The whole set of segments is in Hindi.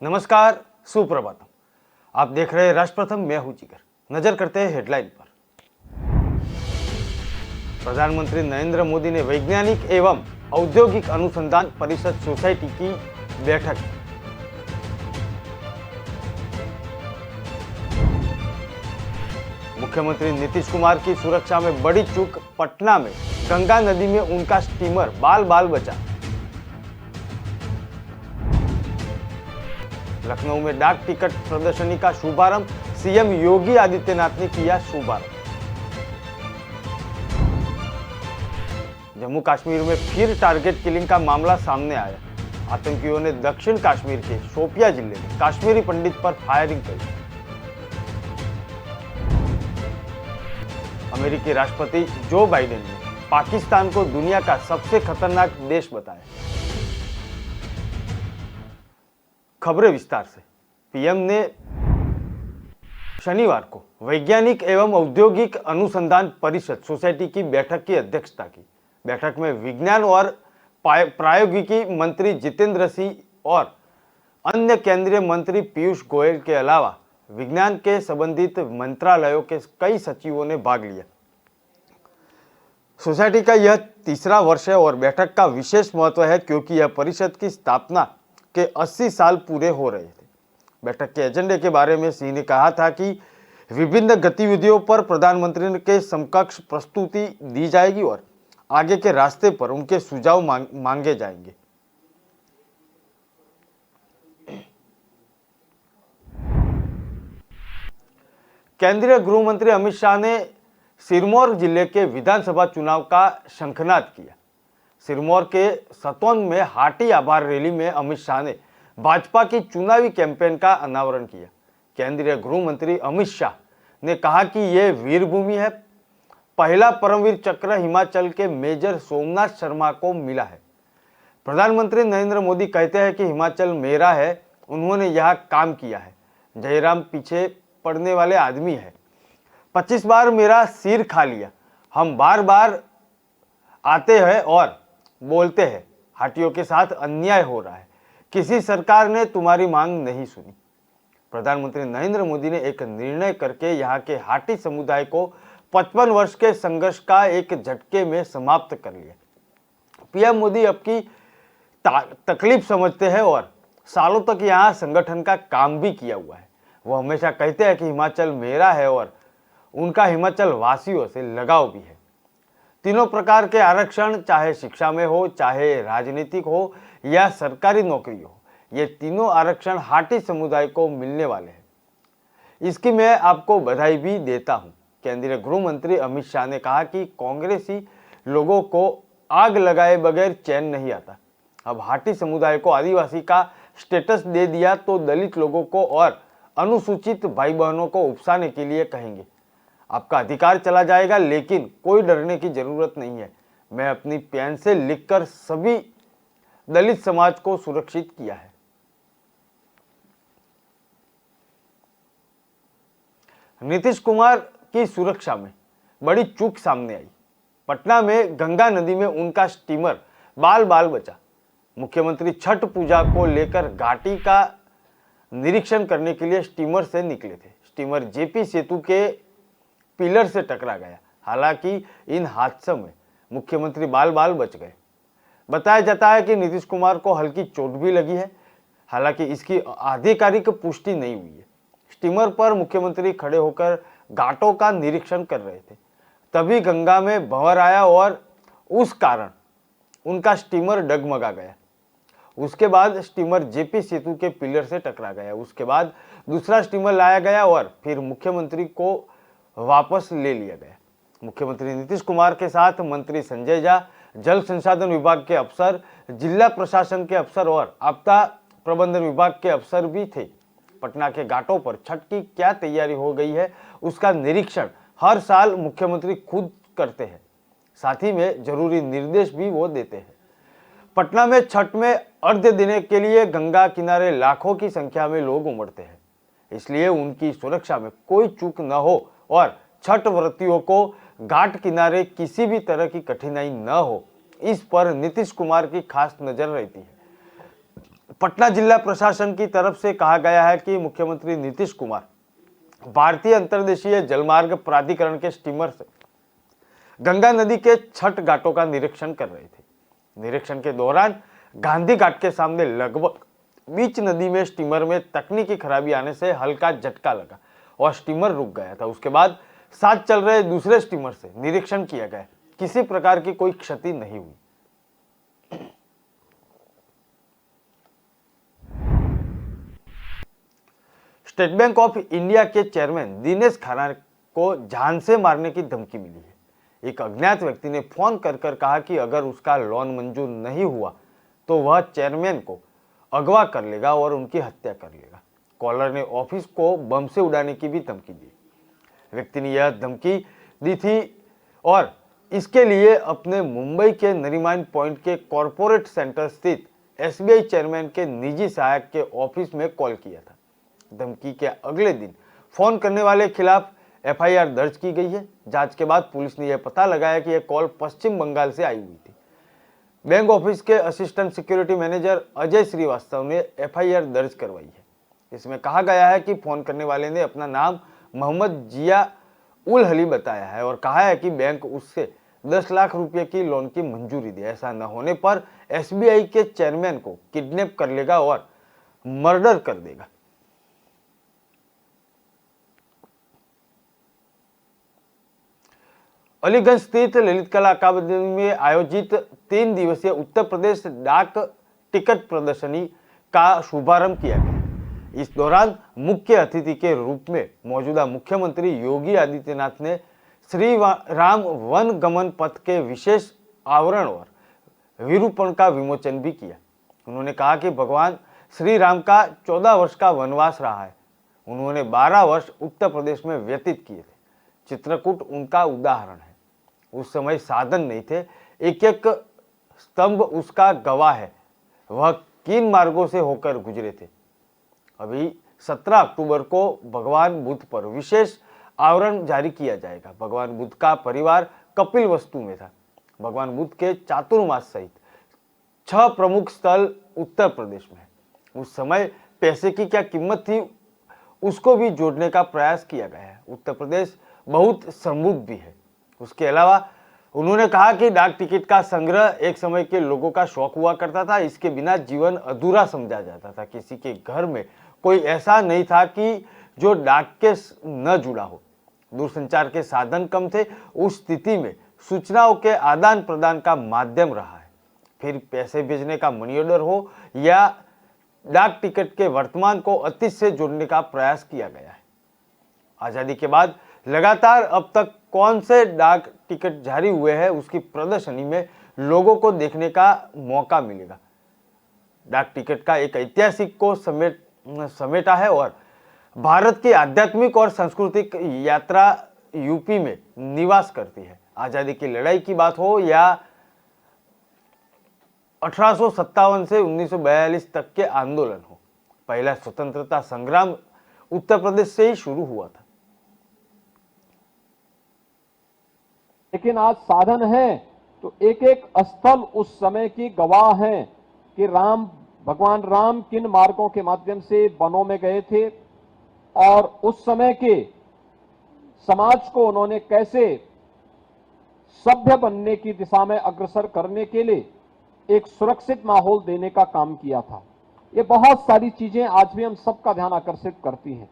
नमस्कार, सुप्रभात। आप देख रहे हैं राष्ट्र प्रथम, मैं हूं जिगर। नजर करते हैं हेडलाइन पर। प्रधानमंत्री नरेंद्र मोदी ने वैज्ञानिक एवं औद्योगिक अनुसंधान परिषद सोसाइटी की बैठक की। मुख्यमंत्री नीतीश कुमार की सुरक्षा में बड़ी चूक। पटना में गंगा नदी में उनका स्टीमर बाल बाल बचा। लखनऊ में डाक टिकट प्रदर्शनी का शुभारंभ। सीएम योगी आदित्यनाथ ने किया शुभारंभ। जम्मू कश्मीर में फिर टारगेट किलिंग का मामला सामने आया। आतंकियों ने दक्षिण कश्मीर के शोपियां जिले में कश्मीरी पंडित पर फायरिंग की। अमेरिकी राष्ट्रपति जो बाइडेन ने पाकिस्तान को दुनिया का सबसे खतरनाक देश बताया। खबरें विस्तार से। पीएम ने शनिवार को वैज्ञानिक एवं औद्योगिक अनुसंधान परिषद सोसाइटी की बैठक की अध्यक्षता की। बैठक में विज्ञान और प्रौद्योगिकी मंत्री जितेंद्र सिंह और अन्य केंद्रीय मंत्री पीयूष गोयल के अलावा विज्ञान के संबंधित मंत्रालयों के कई सचिवों ने भाग लिया। सोसाइटी का यह तीसरा वर्ष है और बैठक का विशेष महत्व है क्योंकि यह परिषद की स्थापना के 80 साल पूरे हो रहे थे। बैठक के एजेंडे के बारे में सिंह ने कहा था कि विभिन्न गतिविधियों पर प्रधानमंत्री के समकक्ष प्रस्तुति दी जाएगी और आगे के रास्ते पर उनके सुझाव मांगे जाएंगे। केंद्रीय गृह मंत्री अमित शाह ने सिरमौर जिले के विधानसभा चुनाव का शंखनाद किया। सिरमौर के सतौन में हाटी आभार रैली में अमित शाह ने भाजपा की चुनावी कैंपेन का अनावरण किया। केंद्रीय गृह मंत्री अमित शाह ने कहा कि यह वीरभूमि है। पहला परमवीर चक्र हिमाचल के मेजर सोमनाथ शर्मा को मिला है। प्रधानमंत्री नरेंद्र मोदी कहते हैं कि हिमाचल मेरा है, उन्होंने यहाँ काम किया है। जयराम पीछे पड़ने वाले आदमी है। 25 बार मेरा सिर खा लिया। हम बार बार आते हैं और बोलते हैं हाटियों के साथ अन्याय हो रहा है। किसी सरकार ने तुम्हारी मांग नहीं सुनी। प्रधानमंत्री नरेंद्र मोदी ने एक निर्णय करके यहाँ के हाटी समुदाय को 55 वर्ष के संघर्ष का एक झटके में समाप्त कर लिया। पीएम मोदी अब की तकलीफ समझते हैं और सालों तक यहाँ संगठन का काम भी किया हुआ है। वो हमेशा कहते हैं कि हिमाचल मेरा है और उनका हिमाचल वासियों से लगाव भी है। तीनों प्रकार के आरक्षण, चाहे शिक्षा में हो, चाहे राजनीतिक हो या सरकारी नौकरी हो, ये तीनों आरक्षण हाटी समुदाय को मिलने वाले हैं। इसकी मैं आपको बधाई भी देता हूं। केंद्रीय गृह मंत्री अमित शाह ने कहा कि कांग्रेसी लोगों को आग लगाए बगैर चैन नहीं आता। अब हाटी समुदाय को आदिवासी का स्टेटस दे दिया तो दलित लोगों को और अनुसूचित भाई बहनों को उकसाने के लिए कहेंगे। आपका अधिकार चला जाएगा, लेकिन कोई डरने की जरूरत नहीं है। मैं अपनी पेन से लिखकर सभी दलित समाज को सुरक्षित किया है। नीतीश कुमार की सुरक्षा में बड़ी चूक सामने आई। पटना में गंगा नदी में उनका स्टीमर बाल बाल बचा। मुख्यमंत्री छठ पूजा को लेकर घाटी का निरीक्षण करने के लिए स्टीमर से निकले थे। स्टीमर जेपी सेतु के पिलर से टकरा गया। हालांकि इन हादसों में मुख्यमंत्री बाल बाल बच गए। बताया जाता है कि नीतीश कुमार को हल्की चोट भी लगी है। हालांकि इसकी आधिकारिक पुष्टि नहीं हुई है। स्टीमर पर मुख्यमंत्री खड़े होकर घाटों का निरीक्षण कर रहे थे, तभी गंगा में भंवर आया और उस कारण उनका स्टीमर डगमगा गया। उसके बाद स्टीमर जेपी सेतु के पिलर से टकरा गया। उसके बाद दूसरा स्टीमर लाया गया और फिर मुख्यमंत्री को वापस ले लिया गया। मुख्यमंत्री नीतीश कुमार के साथ मंत्री संजय झा, जल संसाधन विभाग के अफसर, जिला प्रशासन के अफसर और आपदा प्रबंधन विभाग के अफसर भी थे। पटना के घाटों पर छठ की क्या तैयारी हो गई है, उसका निरीक्षण हर साल मुख्यमंत्री खुद करते हैं। साथ ही में जरूरी निर्देश भी वो देते हैं। पटना में छठ में अर्घ्य देने के लिए गंगा किनारे लाखों की संख्या में लोग उमड़ते हैं। इसलिए उनकी सुरक्षा में कोई चूक न हो और छठ व्रतियों को घाट किनारे किसी भी तरह की कठिनाई न हो, इस पर नीतीश कुमार की खास नजर रहती है। पटना जिला प्रशासन की तरफ से कहा गया है कि मुख्यमंत्री नीतीश कुमार भारतीय अंतर्देशीय जलमार्ग प्राधिकरण के स्टीमर से गंगा नदी के छठ घाटों का निरीक्षण कर रहे थे। निरीक्षण के दौरान गांधी घाट के सामने लगभग बीच नदी में स्टीमर में तकनीकी खराबी आने से हल्का झटका लगा और स्टीमर रुक गया था। उसके बाद साथ चल रहे दूसरे स्टीमर से निरीक्षण किया गया, किसी प्रकार की कोई क्षति नहीं हुई। स्टेट बैंक ऑफ इंडिया के चेयरमैन दिनेश खन्ना को जान से मारने की धमकी मिली है। एक अज्ञात व्यक्ति ने फोन कर कहा कि अगर उसका लोन मंजूर नहीं हुआ तो वह चेयरमैन को अगवा कर लेगा और उनकी हत्या कर लेगा। कॉलर ने ऑफिस को बम से उड़ाने की भी धमकी दी। व्यक्ति ने यह धमकी दी थी और इसके लिए अपने मुंबई के नरीमन पॉइंट के कॉरपोरेट सेंटर स्थित एसबीआई चेयरमैन के निजी सहायक के ऑफिस में कॉल किया था। धमकी के अगले दिन फोन करने वाले के खिलाफ एफआईआर दर्ज की गई है। जांच के बाद पुलिस ने यह पता लगाया कि यह कॉल पश्चिम बंगाल से आई हुई थी। बैंक ऑफिस के assistant security manager Ajay Shrivastava ने एफआईआर दर्ज करवाई है। इसमें कहा गया है कि फोन करने वाले ने अपना नाम मोहम्मद जिया उल हली बताया है और कहा है कि बैंक उससे 10 लाख रुपए की लोन की मंजूरी दे। ऐसा न होने पर एसबीआई के चेयरमैन को किडनैप कर लेगा और मर्डर कर देगा। अलीगंज स्थित ललित कला अकादमी में आयोजित 3 दिवसीय उत्तर प्रदेश डाक टिकट प्रदर्शनी का शुभारंभ किया गया। इस दौरान मुख्य अतिथि के रूप में मौजूदा मुख्यमंत्री योगी आदित्यनाथ ने श्री राम वन गमन पथ के विशेष आवरण और विरूपण का विमोचन भी किया। उन्होंने कहा कि भगवान श्री राम का 14 वर्ष का वनवास रहा है। उन्होंने 12 वर्ष उत्तर प्रदेश में व्यतीत किए थे। चित्रकूट उनका उदाहरण है। उस समय साधन नहीं थे, एक एक स्तंभ उसका गवाह है। वह किन मार्गों से होकर गुजरे थे। अभी 17 अक्टूबर को भगवान बुद्ध पर विशेष आवरण जारी किया जाएगा। भगवान बुद्ध का परिवार कपिलवस्तु में था। भगवान बुद्ध के चातुर्मास सहित 6 प्रमुख स्थल उत्तर प्रदेश में है। उस समय पैसे की क्या कीमत थी उसको भी जोड़ने का प्रयास किया गया है। उत्तर प्रदेश बहुत समृद्ध भी है। उसके अलावा उन्होंने कहा कि डाक टिकट का संग्रह एक समय के लोगों का शौक हुआ करता था। इसके बिना जीवन अधूरा समझा जाता था। किसी के घर में कोई ऐसा नहीं था कि जो डाक के न जुड़ा हो। दूरसंचार के साधन कम थे। उस स्थिति में सूचनाओं के आदान प्रदान का माध्यम रहा है। फिर पैसे भेजने का मनी ऑर्डर हो या डाक टिकट के वर्तमान को अतीत से जोड़ने का प्रयास किया गया है। आजादी के बाद लगातार अब तक कौन से डाक टिकट जारी हुए हैं उसकी प्रदर्शनी में लोगों को देखने का मौका मिलेगा। डाक टिकट का एक ऐतिहासिक को समेटा है और भारत की आध्यात्मिक और सांस्कृतिक यात्रा यूपी में निवास करती है। आजादी की लड़ाई की बात हो या 1857 से 1942 तक के आंदोलन हो, पहला स्वतंत्रता संग्राम उत्तर प्रदेश से ही शुरू हुआ था। लेकिन आज साधन है तो एक एक स्थल उस समय की गवाह हैं कि भगवान राम किन मार्गों के माध्यम से वनों में गए थे और उस समय के समाज को उन्होंने कैसे सभ्य बनने की दिशा में अग्रसर करने के लिए एक सुरक्षित माहौल देने का काम किया था। ये बहुत सारी चीजें आज भी हम सबका ध्यान आकर्षित करती हैं।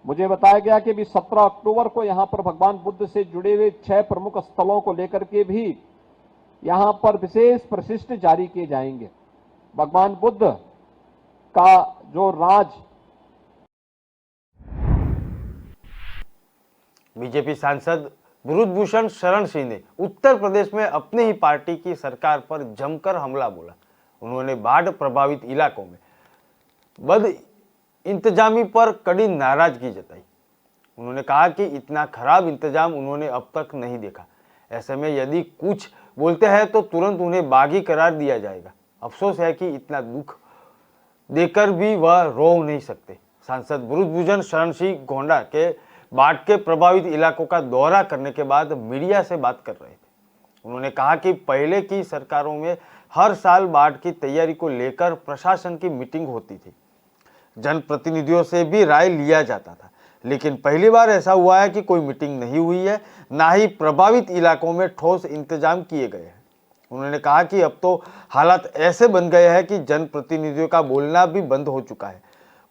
मुझे बताया गया कि भी 17 अक्टूबर को यहां पर भगवान बुद्ध से जुड़े हुए 6 प्रमुख स्थलों को लेकर के भी यहां पर विशेष प्रशिष्ट जारी किए जाएंगे। भगवान बुद्ध का जो राज। बीजेपी सांसद ब्रजभूषण शरण सिंह ने उत्तर प्रदेश में अपनी ही पार्टी की सरकार पर जमकर हमला बोला। उन्होंने बाढ़ प्रभावित इलाकों में बद इंतजामी पर कड़ी नाराजगी जताई। उन्होंने कहा कि इतना खराब इंतजाम उन्होंने अब तक नहीं देखा। ऐसे में यदि कुछ बोलते हैं तो तुरंत उन्हें बागी करार दिया जाएगा। अफसोस है कि इतना दुख देकर भी वह रो नहीं सकते। सांसद ब्रजभूषण शरण सिंह गोंडा के बाढ़ के प्रभावित इलाकों का दौरा करने के बाद मीडिया से बात कर रहे थे। उन्होंने कहा कि पहले की सरकारों में हर साल बाढ़ की तैयारी को लेकर प्रशासन की मीटिंग होती थी। जनप्रतिनिधियों से भी राय लिया जाता था, लेकिन पहली बार ऐसा हुआ है कि कोई मीटिंग नहीं हुई है, ना ही प्रभावित इलाकों में ठोस इंतजाम किए गए हैं। उन्होंने कहा कि अब तो हालात ऐसे बन गए हैं कि जनप्रतिनिधियों का बोलना भी बंद हो चुका है।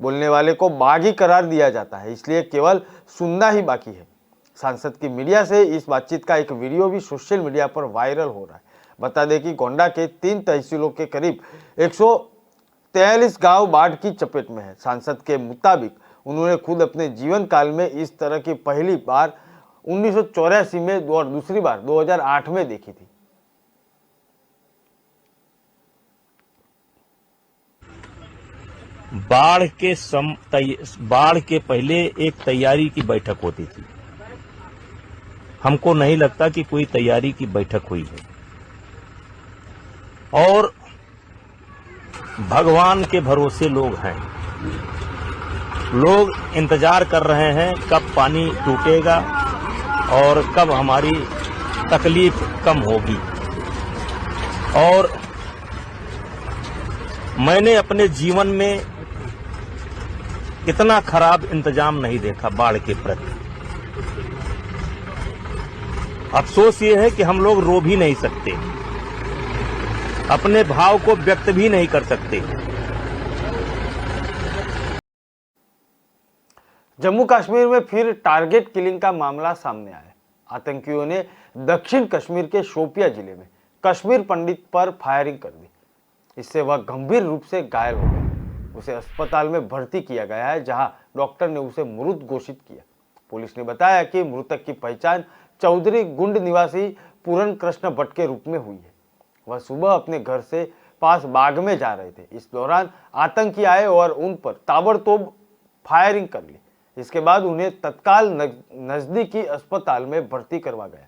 बोलने वाले को बागी करार दिया जाता है, इसलिए केवल सुनना ही बाकी है। सांसद की मीडिया से इस बातचीत का एक वीडियो भी सोशल मीडिया पर वायरल हो रहा है। बता दें कि गोंडा के 3 तहसीलों के करीब 143 गांव बाढ़ की चपेट में है। सांसद के मुताबिक उन्होंने खुद अपने जीवन काल में इस तरह की पहली बार 1984 में और दूसरी बार 2008 में देखी थी। बाढ़ के पहले एक तैयारी की बैठक होती थी। हमको नहीं लगता कि कोई तैयारी की बैठक हुई है, और भगवान के भरोसे लोग हैं। लोग इंतजार कर रहे हैं कब पानी टूटेगा और कब हमारी तकलीफ कम होगी। और मैंने अपने जीवन में इतना खराब इंतजाम नहीं देखा बाढ़ के प्रति। अफसोस ये है कि हम लोग रो भी नहीं सकते, अपने भाव को व्यक्त भी नहीं कर सकते। जम्मू कश्मीर में फिर टारगेट किलिंग का मामला सामने आया। आतंकियों ने दक्षिण कश्मीर के शोपिया जिले में कश्मीर पंडित पर फायरिंग कर दी। इससे वह गंभीर रूप से घायल हो गया। उसे अस्पताल में भर्ती किया गया है, जहां डॉक्टर ने उसे मृत घोषित किया। पुलिस ने बताया कि मृतक की पहचान चौधरी गुंड निवासी पूरन कृष्ण भट्ट के रूप में हुई है। वह सुबह अपने घर से पास बाग में जा रहे थे। इस दौरान आतंकी आए और उन पर ताबड़तोड़ फायरिंग कर ली। इसके बाद उन्हें तत्काल नजदीकी अस्पताल में भर्ती करवा गया।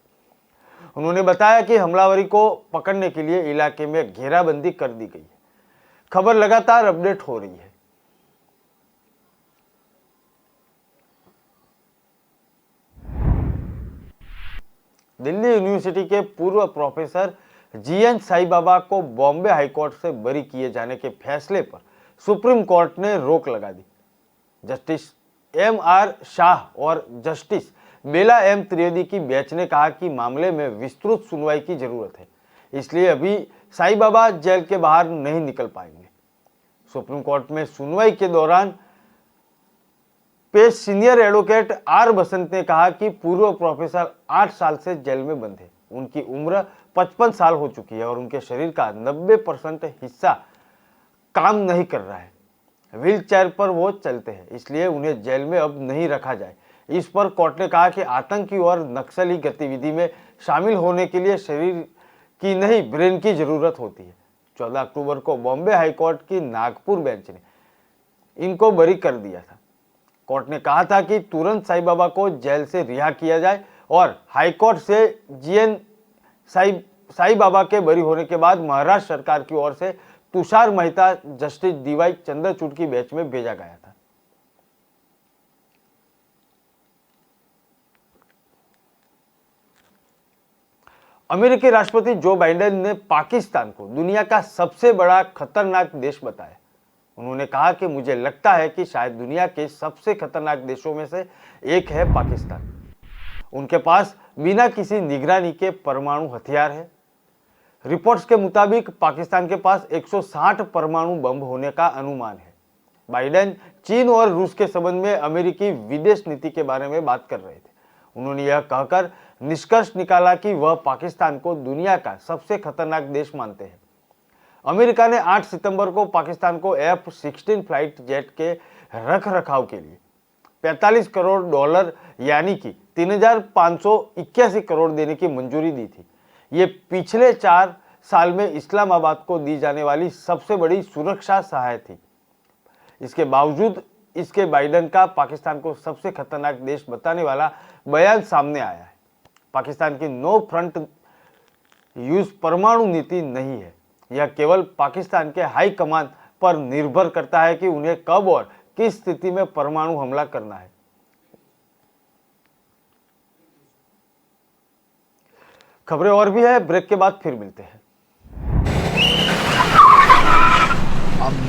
उन्होंने बताया कि हमलावरी को पकड़ने के लिए इलाके में घेराबंदी कर दी गई है। खबर लगातार अपडेट हो रही है। दिल्ली यूनिवर्सिटी के पूर्व प्रोफेसर जीएन साईबाबा को बॉम्बे हाईकोर्ट से बरी किए जाने के फैसले पर सुप्रीम कोर्ट ने रोक लगा दी। Justice MR. शाह और जस्टिस बेला एम. त्रिवेदी की बेंच ने कहा कि मामले में विस्तृत सुनवाई की जरूरत है, इसलिए अभी साईबाबा जेल के बाहर नहीं निकल पाएंगे। सुप्रीम कोर्ट में सुनवाई के दौरान पेश सीनियर एडवोकेट आर बसंत ने कहा कि पूर्व प्रोफेसर 8 साल से जेल में बंद है। उनकी उम्र 55 साल हो चुकी है और उनके शरीर का 90% हिस्सा काम नहीं कर रहा है। व्हील चेयर पर वो चलते हैं, इसलिए उन्हें जेल में अब नहीं रखा जाए। इस पर कोर्ट ने कहा कि आतंकी और नक्सली गतिविधि में शामिल होने के लिए शरीर की नहीं, ब्रेन की जरूरत होती है। 14 अक्टूबर को बॉम्बे हाईकोर्ट की नागपुर बेंच ने इनको बरी कर दिया था। कोर्ट ने कहा था कि तुरंत साईबाबा को जेल से रिहा किया जाए और हाईकोर्ट से जीएन साईबाबा के बरी होने के बाद महाराष्ट्र सरकार की ओर से तुषार मेहता, जस्टिस डीवाई चंद्रचूड़ की बेंच में भेजा गया था। अमेरिकी राष्ट्रपति जो बाइडेन ने पाकिस्तान को दुनिया का सबसे बड़ा खतरनाक देश बताया। उन्होंने कहा कि मुझे लगता है कि शायद दुनिया के सबसे खतरनाक देशों में से एक है पाकिस्तान। उनके पास बिना किसी निगरानी के परमाणु हथियार है। रिपोर्ट्स के मुताबिक पाकिस्तान के पास 160 परमाणु बम होने का अनुमान है। बाइडेन चीन और रूस के संबंध में अमेरिकी विदेश नीति के बारे में बात कर रहे थे। उन्होंने यह कहकर निष्कर्ष निकाला कि वह पाकिस्तान को दुनिया का सबसे खतरनाक देश मानते हैं। अमेरिका ने 8 सितंबर को पाकिस्तान को F-16 फ्लाइट जेट के रखरखाव के लिए $45 करोड़ यानी कि 3,581 करोड़ देने की मंजूरी दी थी। ये पिछले 4 साल में इस्लामाबाद को दी जाने वाली सबसे बड़ी सुरक्षा सहायता थी। इसके बावजूद इसके बाइडेन का पाकिस्तान को सबसे खतरनाक देश बताने वाला बयान सामने आया है। पाकिस्तान की नो फ्रंट यूज परमाणु नीति नहीं है। यह केवल पाकिस्तान के हाई कमान पर निर्भर करता है कि उन्हें कब और किस स्थिति में परमाणु हमला करना है। खबरें और भी है, ब्रेक के बाद फिर मिलते हैं।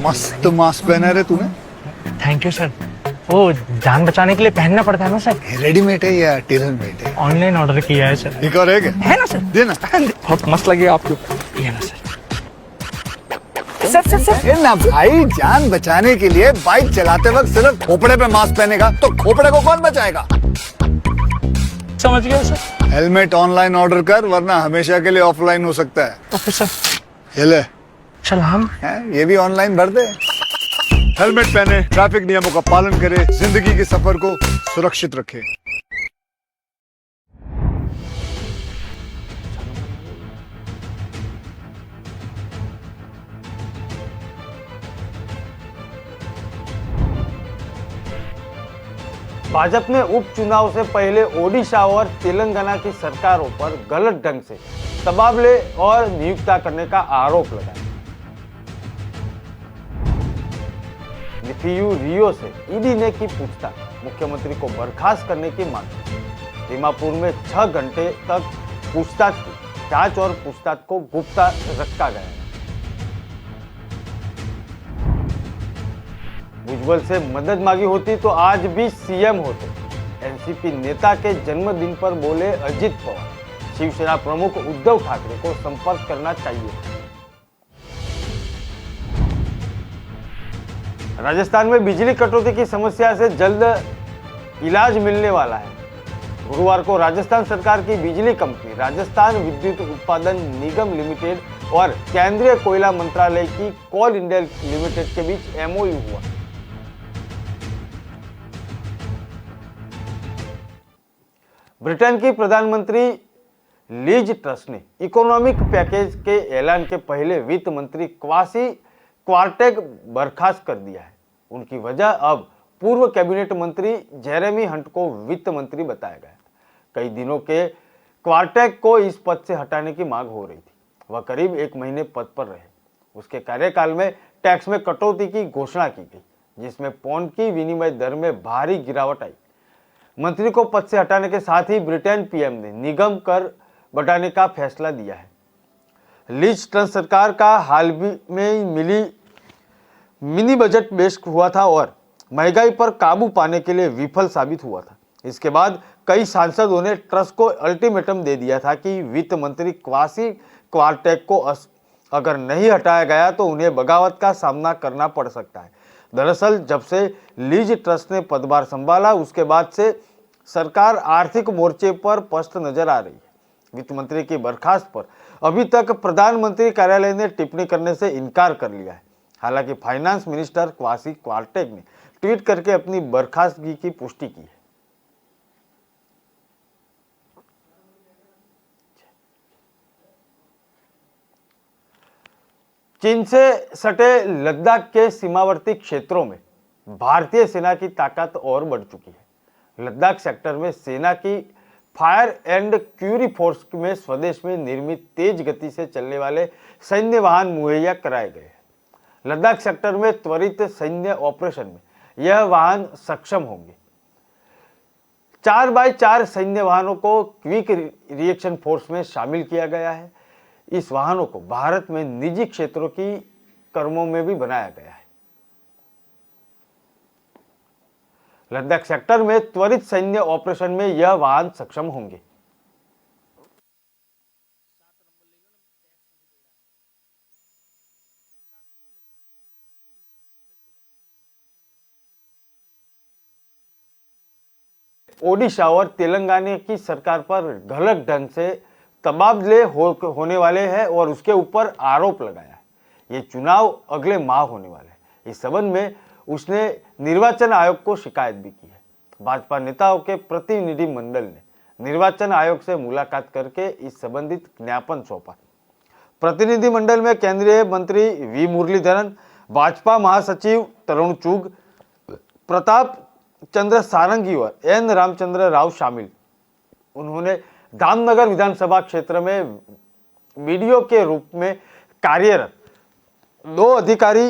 मस्त मास्क पहना है रे तूने। Thank you sir. वो जान बचाने के लिए पहनना पड़ता है ना सर। रेडीमेड है या टेलर मेड है? ऑनलाइन ऑर्डर किया है सर। एक और है क्या? है ना सर। देना। बहुत मस्त लगे आपको। ये ना सर। Sir sir sir. ये ना भाई, जान बचाने के लिए बाइक चलाते वक्त सिर्फ खोपड़े पे मास्क पहनेगा तो खोपड़े को कौन बचाएगा? समझ गया सर। हेलमेट ऑनलाइन ऑर्डर कर, वरना हमेशा के लिए ऑफलाइन हो सकता है। Okay sir. ये ले। चल हम ये भी ऑनलाइन भर दे। हेलमेट पहने, ट्रैफिक नियमों का पालन करे, जिंदगी के सफर को सुरक्षित रखे। भाजपा ने उपचुनाव से पहले ओडिशा और तेलंगाना की सरकारों पर गलत ढंग से तबादले और नियुक्ता करने का आरोप लगाया। निफियू रियो से ईडी ने की पूछताछ, मुख्यमंत्री को बर्खास्त करने की मांग। दीमापुर में 6 घंटे तक पूछताछ की। जांच और पूछताछ को गुप्त रखा गया है। भुजबल से मदद मांगी होती तो आज भी सीएम होते। एनसीपी नेता के जन्मदिन पर बोले अजित पवार, शिवसेना प्रमुख उद्धव ठाकरे को संपर्क करना चाहिए। राजस्थान में बिजली कटौती की समस्या से जल्द इलाज मिलने वाला है। गुरुवार को राजस्थान सरकार की बिजली कंपनी राजस्थान विद्युत उत्पादन निगम लिमिटेड और केंद्रीय कोयला मंत्रालय की कोल इंडिया लिमिटेड के बीच एमओयू हुआ। ब्रिटेन की प्रधानमंत्री लीज ट्रस ने इकोनॉमिक पैकेज के ऐलान के पहले वित्त मंत्री क्वासी क्वार्टेग बर्खास्त कर दिया है। उनकी वजह अब पूर्व कैबिनेट मंत्री जेरेमी हंट को वित्त मंत्री बताया गया। कई दिनों के क्वार्टेग को इस पद से हटाने की मांग हो रही थी। वह करीब 1 महीने पद पर रहे। उसके कार्यकाल में टैक्स में कटौती की घोषणा की गई, जिसमें पौंड की विनिमय दर में भारी गिरावट आई। मंत्री को पद से हटाने के साथ ही ब्रिटेन पीएम ने निगम कर बढ़ाने का फैसला दिया है। लीज ट्रस सरकार का हाल में मिली मिनी बजट पेश हुआ था और महंगाई पर काबू पाने के लिए विफल साबित हुआ था। इसके बाद कई सांसदों ने ट्रस्ट को अल्टीमेटम दे दिया था कि वित्त मंत्री क्वासी क्वार्टेग को अगर नहीं हटाया गया तो उन्हें बगावत का सामना करना पड़ सकता है। दरअसल जब से लीज ट्रस्ट ने पदभार संभाला उसके बाद से सरकार आर्थिक मोर्चे पर पस्त नजर आ रही है। वित्त मंत्री की बर्खास्त पर अभी तक प्रधानमंत्री कार्यालय ने टिप्पणी करने से इनकार कर लिया है। हालांकि फाइनेंस मिनिस्टर क्वासी क्वार्टेग ने ट्वीट करके अपनी बर्खास्तगी की पुष्टि की है। चीन से सटे लद्दाख के सीमावर्ती क्षेत्रों में भारतीय सेना की ताकत और बढ़ चुकी है। लद्दाख सेक्टर में सेना की फायर एंड क्यूरी फोर्स में स्वदेश में निर्मित तेज गति से चलने वाले सैन्य वाहन मुहैया कराए गए हैं। लद्दाख सेक्टर में त्वरित सैन्य ऑपरेशन में यह वाहन सक्षम होंगे। 4x4 सैन्य वाहनों को क्विक रिएक्शन फोर्स में शामिल किया गया है। इस वाहनों को भारत में निजी क्षेत्रों की कर्मों में भी बनाया गया है। लद्दाख सेक्टर में त्वरित सैन्य ऑपरेशन में यह वाहन सक्षम होंगे। ओडिशा और तेलंगाना की सरकार पर गलत ढंग से तबादले होने वाले हैं और उसके ऊपर आरोप लगाया है। ये चुनाव अगले माह होने वाले हैं। इस संबंध में उसने निर्वाचन आयोग को शिकायत भी की है। भाजपा नेताओं के प्रतिनिधि मंडल ने निर्वाचन आयोग से मुलाकात करके इस संबंधित ज्ञापन सौंपा। प्रतिनिधि मंडल में केंद्रीय मंत्री वी मुरलीधरन, भाजपा महासचिव तरुण चुग, प्रताप चंद्र सारंगी और एन रामचंद्र राव शामिल। उन्होंने धामनगर विधानसभा क्षेत्र में वीडियो के रूप में कार्यरत 2 अधिकारी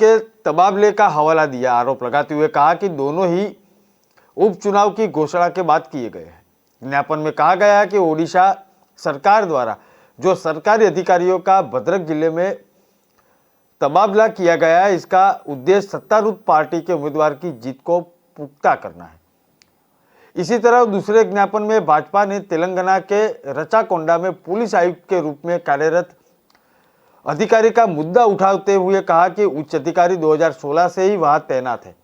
के तबादले का हवाला दिया। आरोप लगाते हुए कहा कि दोनों ही उपचुनाव की घोषणा के बाद किए गए हैं। ज्ञापन में कहा गया है कि ओडिशा सरकार द्वारा जो सरकारी अधिकारियों का भद्रक जिले में तबादला किया गया है, इसका उद्देश्य सत्तारूढ़ पार्टी के उम्मीदवार की जीत को पुख्ता करना है। इसी तरह दूसरे ज्ञापन में भाजपा ने तेलंगाना के रचाकोंडा में पुलिस आयुक्त के रूप में कार्यरत अधिकारी का मुद्दा उठाते हुए कहा कि उच्च अधिकारी 2016 से ही वहां तैनात है।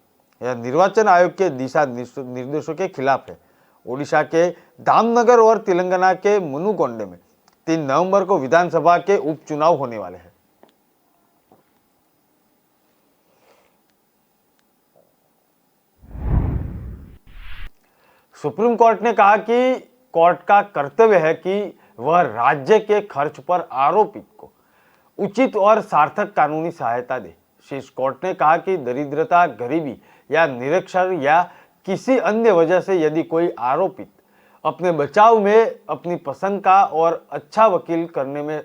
यह निर्वाचन आयोग के दिशा निर्देशों के खिलाफ है। ओडिशा के धामनगर और तेलंगाना के मुनुकोंडे में 3 नवंबर को विधानसभा के उपचुनाव होने वाले हैं। सुप्रीम कोर्ट ने कहा कि कोर्ट का कर्तव्य है कि वह राज्य के खर्च पर आरोपित को उचित और सार्थक कानूनी सहायता दे। शीर्ष कोर्ट ने कहा कि दरिद्रता, गरीबी या निरक्षर या किसी अन्य वजह से यदि कोई आरोपित अपने बचाव में अपनी पसंद का और अच्छा वकील करने में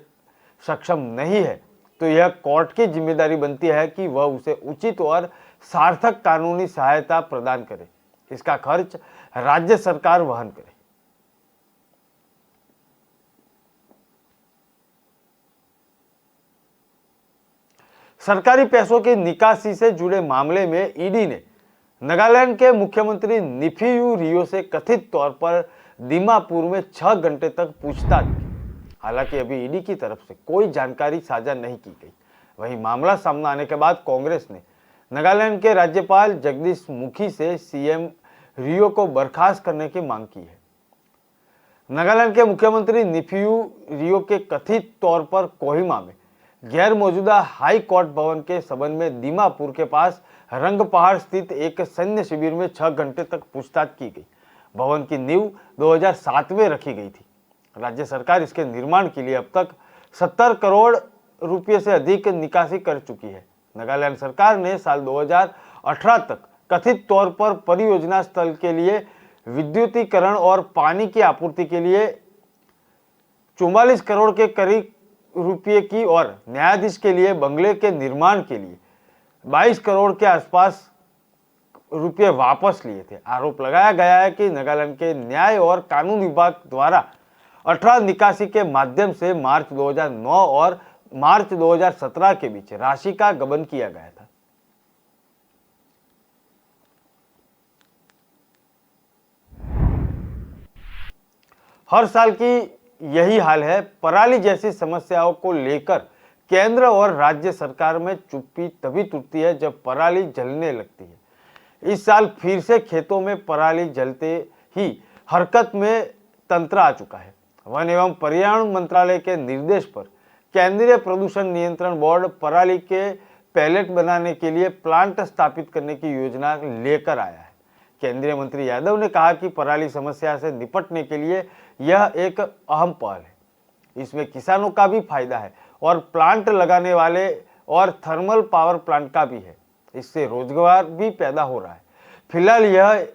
सक्षम नहीं है तो यह कोर्ट की जिम्मेदारी बनती है कि वह उसे उचित और सार्थक कानूनी सहायता प्रदान करे। इसका खर्च राज्य सरकार वहन करे। सरकारी पैसों की निकासी से जुड़े मामले में ईडी ने नागालैंड के मुख्यमंत्री निफियू रियो से कथित तौर पर दीमापुर में 6 घंटे तक पूछताछ की। हालांकि अभी ईडी की तरफ से कोई जानकारी साझा नहीं की गई। वहीं मामला सामने आने के बाद कांग्रेस ने नागालैंड के राज्यपाल जगदीश मुखी से सीएम रियो को बर्खास्त करने की मांग की है। नागालैंड के मुख्यमंत्री निफियू रियो के कथित तौर पर कोहिमा में गैर मौजूदा हाई कोर्ट भवन के संबंध में दीमापुर के पास रंग पहाड़ स्थित एक सैन्य शिविर में 6 घंटे तक पूछताछ की गई। भवन की नींव 2007 में रखी गई थी। राज्य सरकार इसके निर्माण के लिए अब तक 70 करोड़ रुपए से अधिक निकासी कर चुकी है। नागालैंड सरकार ने साल 2018 तक कथित तौर पर परियोजना स्थल के लिए विद्युतीकरण और पानी की आपूर्ति के लिए 44 करोड़ के करीब रुपये की और न्यायाधीश के लिए बंगले के निर्माण के लिए 22 करोड़ के आसपास रुपये वापस लिए थे। आरोप लगाया गया है कि नागालैंड के न्याय और कानून विभाग द्वारा 18 निकासी के माध्यम से मार्च 2009 और मार्च 2017 के बीच राशि का गबन किया गया था। हर साल की यही हाल है। पराली जैसी समस्याओं को लेकर केंद्र और राज्य सरकार में चुप्पी तभी टूटती है जब पराली जलने लगती है। इस साल फिर से खेतों में पराली जलते ही हरकत में तंत्र आ चुका है। वन एवं पर्यावरण मंत्रालय के निर्देश पर केंद्रीय प्रदूषण नियंत्रण बोर्ड पराली के पैलेट बनाने के लिए प्लांट स्थापित करने की योजना लेकर आया है। केंद्रीय मंत्री यादव ने कहा कि पराली समस्या से निपटने के लिए यह एक अहम पहल है। इसमें किसानों का भी फायदा है और प्लांट लगाने वाले और थर्मल पावर प्लांट का भी है। इससे रोजगार भी पैदा हो रहा है। फिलहाल यह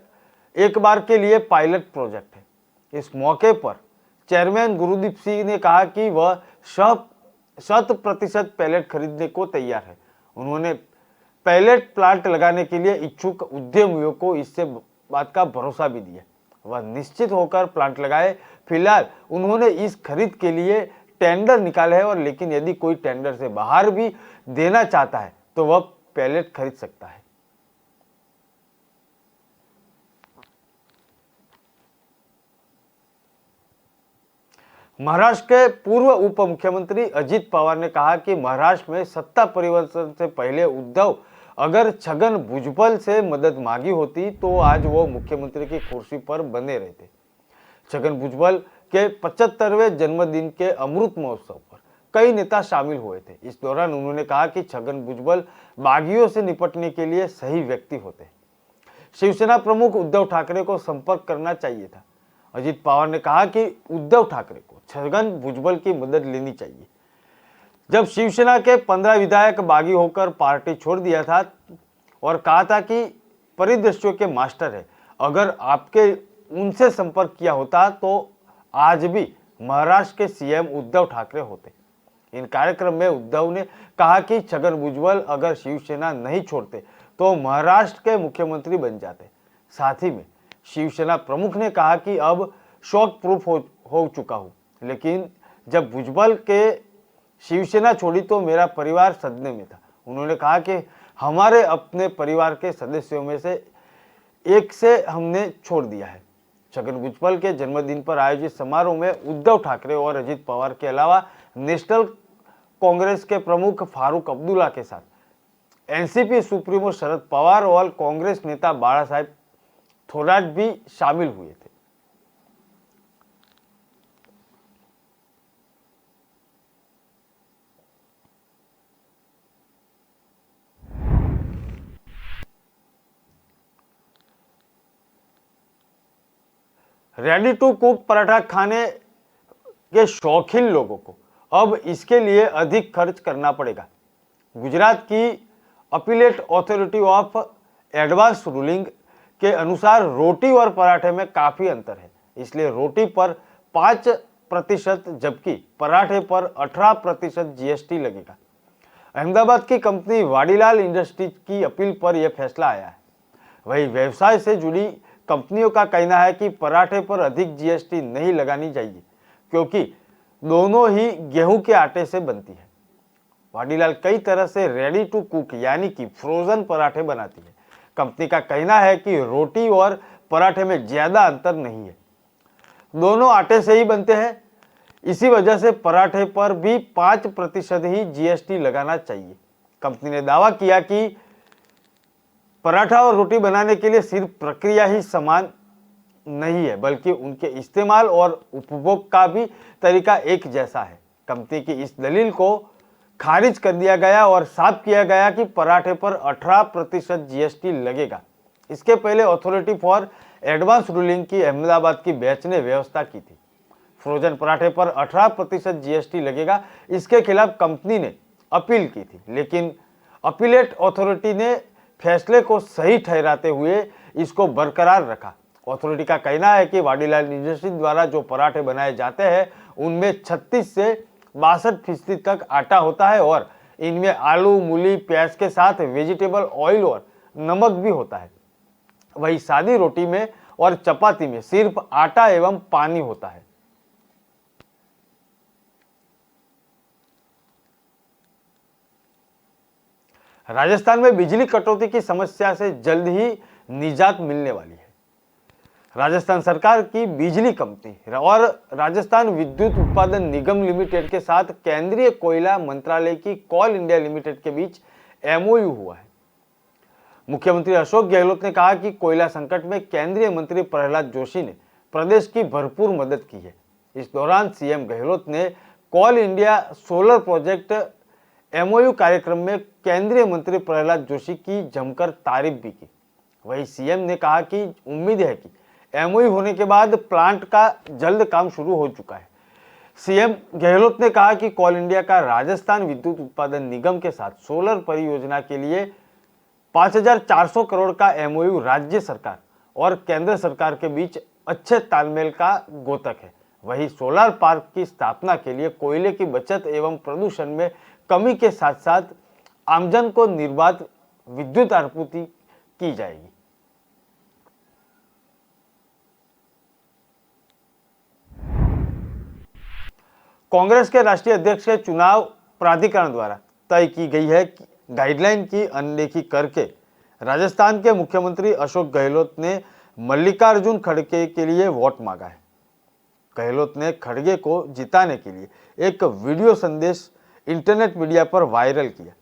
एक बार के लिए पायलट प्रोजेक्ट है। इस मौके पर चेयरमैन गुरुदीप सिंह ने कहा कि वह 100% पैलेट खरीदने को तैयार है। उन्होंने पैलेट प्लांट लगाने के लिए इच्छुक उद्यमियों को इससे बात का भरोसा भी दिया। वह निश्चित होकर प्लांट लगाए। फिलहाल उन्होंने इस खरीद के लिए टेंडर निकाले है और लेकिन यदि कोई टेंडर से बाहर भी देना चाहता है तो वह पैलेट खरीद सकता है। महाराष्ट्र के पूर्व उप मुख्यमंत्री अजित पवार ने कहा कि महाराष्ट्र में सत्ता परिवर्तन से पहले उद्धव अगर छगन भुजबल से मदद मांगी होती तो आज वो मुख्यमंत्री की कुर्सी पर बने रहते। छगन भुजबल के 75वें जन्मदिन के अमृत महोत्सव पर कई नेता शामिल हुए थे। इस दौरान उन्होंने कहा कि छगन भुजबल बागियों से निपटने के लिए सही व्यक्ति होते। शिवसेना प्रमुख उद्धव ठाकरे को संपर्क करना चाहिए था। अजित पवार ने कहा कि उद्धव ठाकरे को छगन भुजबल की मदद लेनी चाहिए। जब शिवसेना के 15 विधायक बागी होकर पार्टी छोड़ दिया था और कहा था कि परिदृश्यों के मास्टर है, अगर आपके उनसे संपर्क किया होता तो आज भी महाराष्ट्र के सीएम उद्धव ठाकरे होते। इन कार्यक्रम में उद्धव ने कहा कि छगन भुजबल अगर शिवसेना नहीं छोड़ते तो महाराष्ट्र के मुख्यमंत्री बन जाते। साथ ही में शिवसेना प्रमुख ने कहा कि अब शॉक प्रूफ हो चुका हूं, लेकिन जब भुजबल के शिवसेना छोड़ी तो मेरा परिवार सदमे में था। उन्होंने कहा कि हमारे अपने परिवार के सदस्यों में से एक से हमने छोड़ दिया है। छगन भुजबल के जन्मदिन पर आयोजित समारोह में उद्धव ठाकरे और अजित पवार के अलावा नेशनल कांग्रेस के प्रमुख फारूक अब्दुल्ला के साथ एनसीपी सुप्रीमो शरद पवार और कांग्रेस नेता बाला साहेब थोराट भी शामिल हुए थे। रेडी टू कुक पराठा खाने के शौकीन लोगों को अब इसके लिए अधिक खर्च करना पड़ेगा। गुजरात की appellate authority of advance ruling के अनुसार रोटी और पराठे में काफी अंतर है, इसलिए रोटी पर 5% जबकि पराठे पर 18% जीएसटी लगेगा। अहमदाबाद की कंपनी वाडीलाल इंडस्ट्रीज की अपील पर यह फैसला आया है। वही व्यवसाय से जुड़ी कंपनियों का कहना है कि पराठे पर अधिक जीएसटी नहीं लगानी चाहिए क्योंकि दोनों ही गेहूं के आटे से बनती है। वाडीलाल कई तरह से रेडी टू कुक यानी कि फ्रोजन पराठे बनाती है। कंपनी का कहना है कि रोटी और पराठे में ज्यादा अंतर नहीं है, दोनों आटे से ही बनते हैं। इसी वजह से पराठे पर भी 5% ही जीएसटी लगाना चाहिए। कंपनी ने दावा किया कि पराठा और रोटी बनाने के लिए सिर्फ प्रक्रिया ही समान नहीं है बल्कि उनके इस्तेमाल और उपभोग का भी तरीका एक जैसा है। कंपनी की इस दलील को खारिज कर दिया गया और साफ किया गया कि पराठे पर 18% जीएसटी लगेगा। इसके पहले अथॉरिटी फॉर एडवांस रूलिंग की अहमदाबाद की बेंच ने व्यवस्था की थी। फ्रोजन पराठे पर 18% जीएसटी लगेगा, इसके खिलाफ कंपनी ने अपील की थी, लेकिन अपीलेट अथॉरिटी ने फैसले को सही ठहराते हुए इसको बरकरार रखा। अथॉरिटी का कहना है कि वाडीलाल इंडस्ट्री द्वारा जो पराठे बनाए जाते हैं उनमें 36 से 62% तक आटा होता है और इनमें आलू, मूली, प्याज के साथ वेजिटेबल ऑयल और नमक भी होता है। वही सादी रोटी में और चपाती में सिर्फ आटा एवं पानी होता है। राजस्थान में बिजली कटौती की समस्या से जल्द ही निजात मिलने वाली है। राजस्थान सरकार की बिजली कंपनी और राजस्थान विद्युत उत्पादन निगम लिमिटेड के साथ केंद्रीय कोयला मंत्रालय की कोल इंडिया लिमिटेड के बीच एमओयू हुआ है। मुख्यमंत्री अशोक गहलोत ने कहा कि कोयला संकट में केंद्रीय मंत्री प्रहलाद जोशी ने प्रदेश की भरपूर मदद की है। इस दौरान सीएम गहलोत ने कोल इंडिया सोलर प्रोजेक्ट एमओयू कार्यक्रम में केंद्रीय मंत्री प्रहलाद जोशी की जमकर तारीफ भी की। वहीं सीएम ने कहा कि उम्मीद है कि एमओयू होने के बाद प्लांट का जल्द काम शुरू हो चुका है। सीएम गहलोत ने कहा कि कोल इंडिया का राजस्थान विद्युत उत्पादन निगम के साथ सोलर परियोजना के लिए 5,400 करोड़ का एमओयू राज्य सरकार और केंद्र सरकार के बीच अच्छे तालमेल का द्योतक है। वहीं सोलर पार्क की स्थापना के लिए कोयले की बचत एवं प्रदूषण में कमी के साथ साथ आमजन को निर्बाध विद्युत आपूर्ति की जाएगी। कांग्रेस के राष्ट्रीय अध्यक्ष के चुनाव प्राधिकरण द्वारा तय की गई है कि गाइडलाइन की अनदेखी करके राजस्थान के मुख्यमंत्री अशोक गहलोत ने मल्लिकार्जुन खड़गे के लिए वोट मांगा है। गहलोत ने खड़गे को जिताने के लिए एक वीडियो संदेश इंटरनेट मीडिया पर वायरल किया।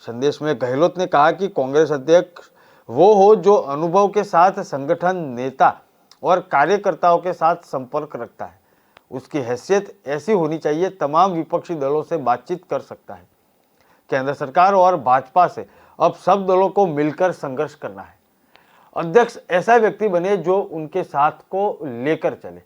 संदेश में गहलोत ने कहा कि कांग्रेस अध्यक्ष वो हो जो अनुभव के साथ संगठन, नेता और कार्यकर्ताओं के साथ संपर्क रखता है। उसकी हैसियत ऐसी होनी चाहिए, तमाम विपक्षी दलों से बातचीत कर सकता है। केंद्र सरकार और भाजपा से अब सब दलों को मिलकर संघर्ष करना है। अध्यक्ष ऐसा व्यक्ति बने जो उनके साथ को लेकर चले।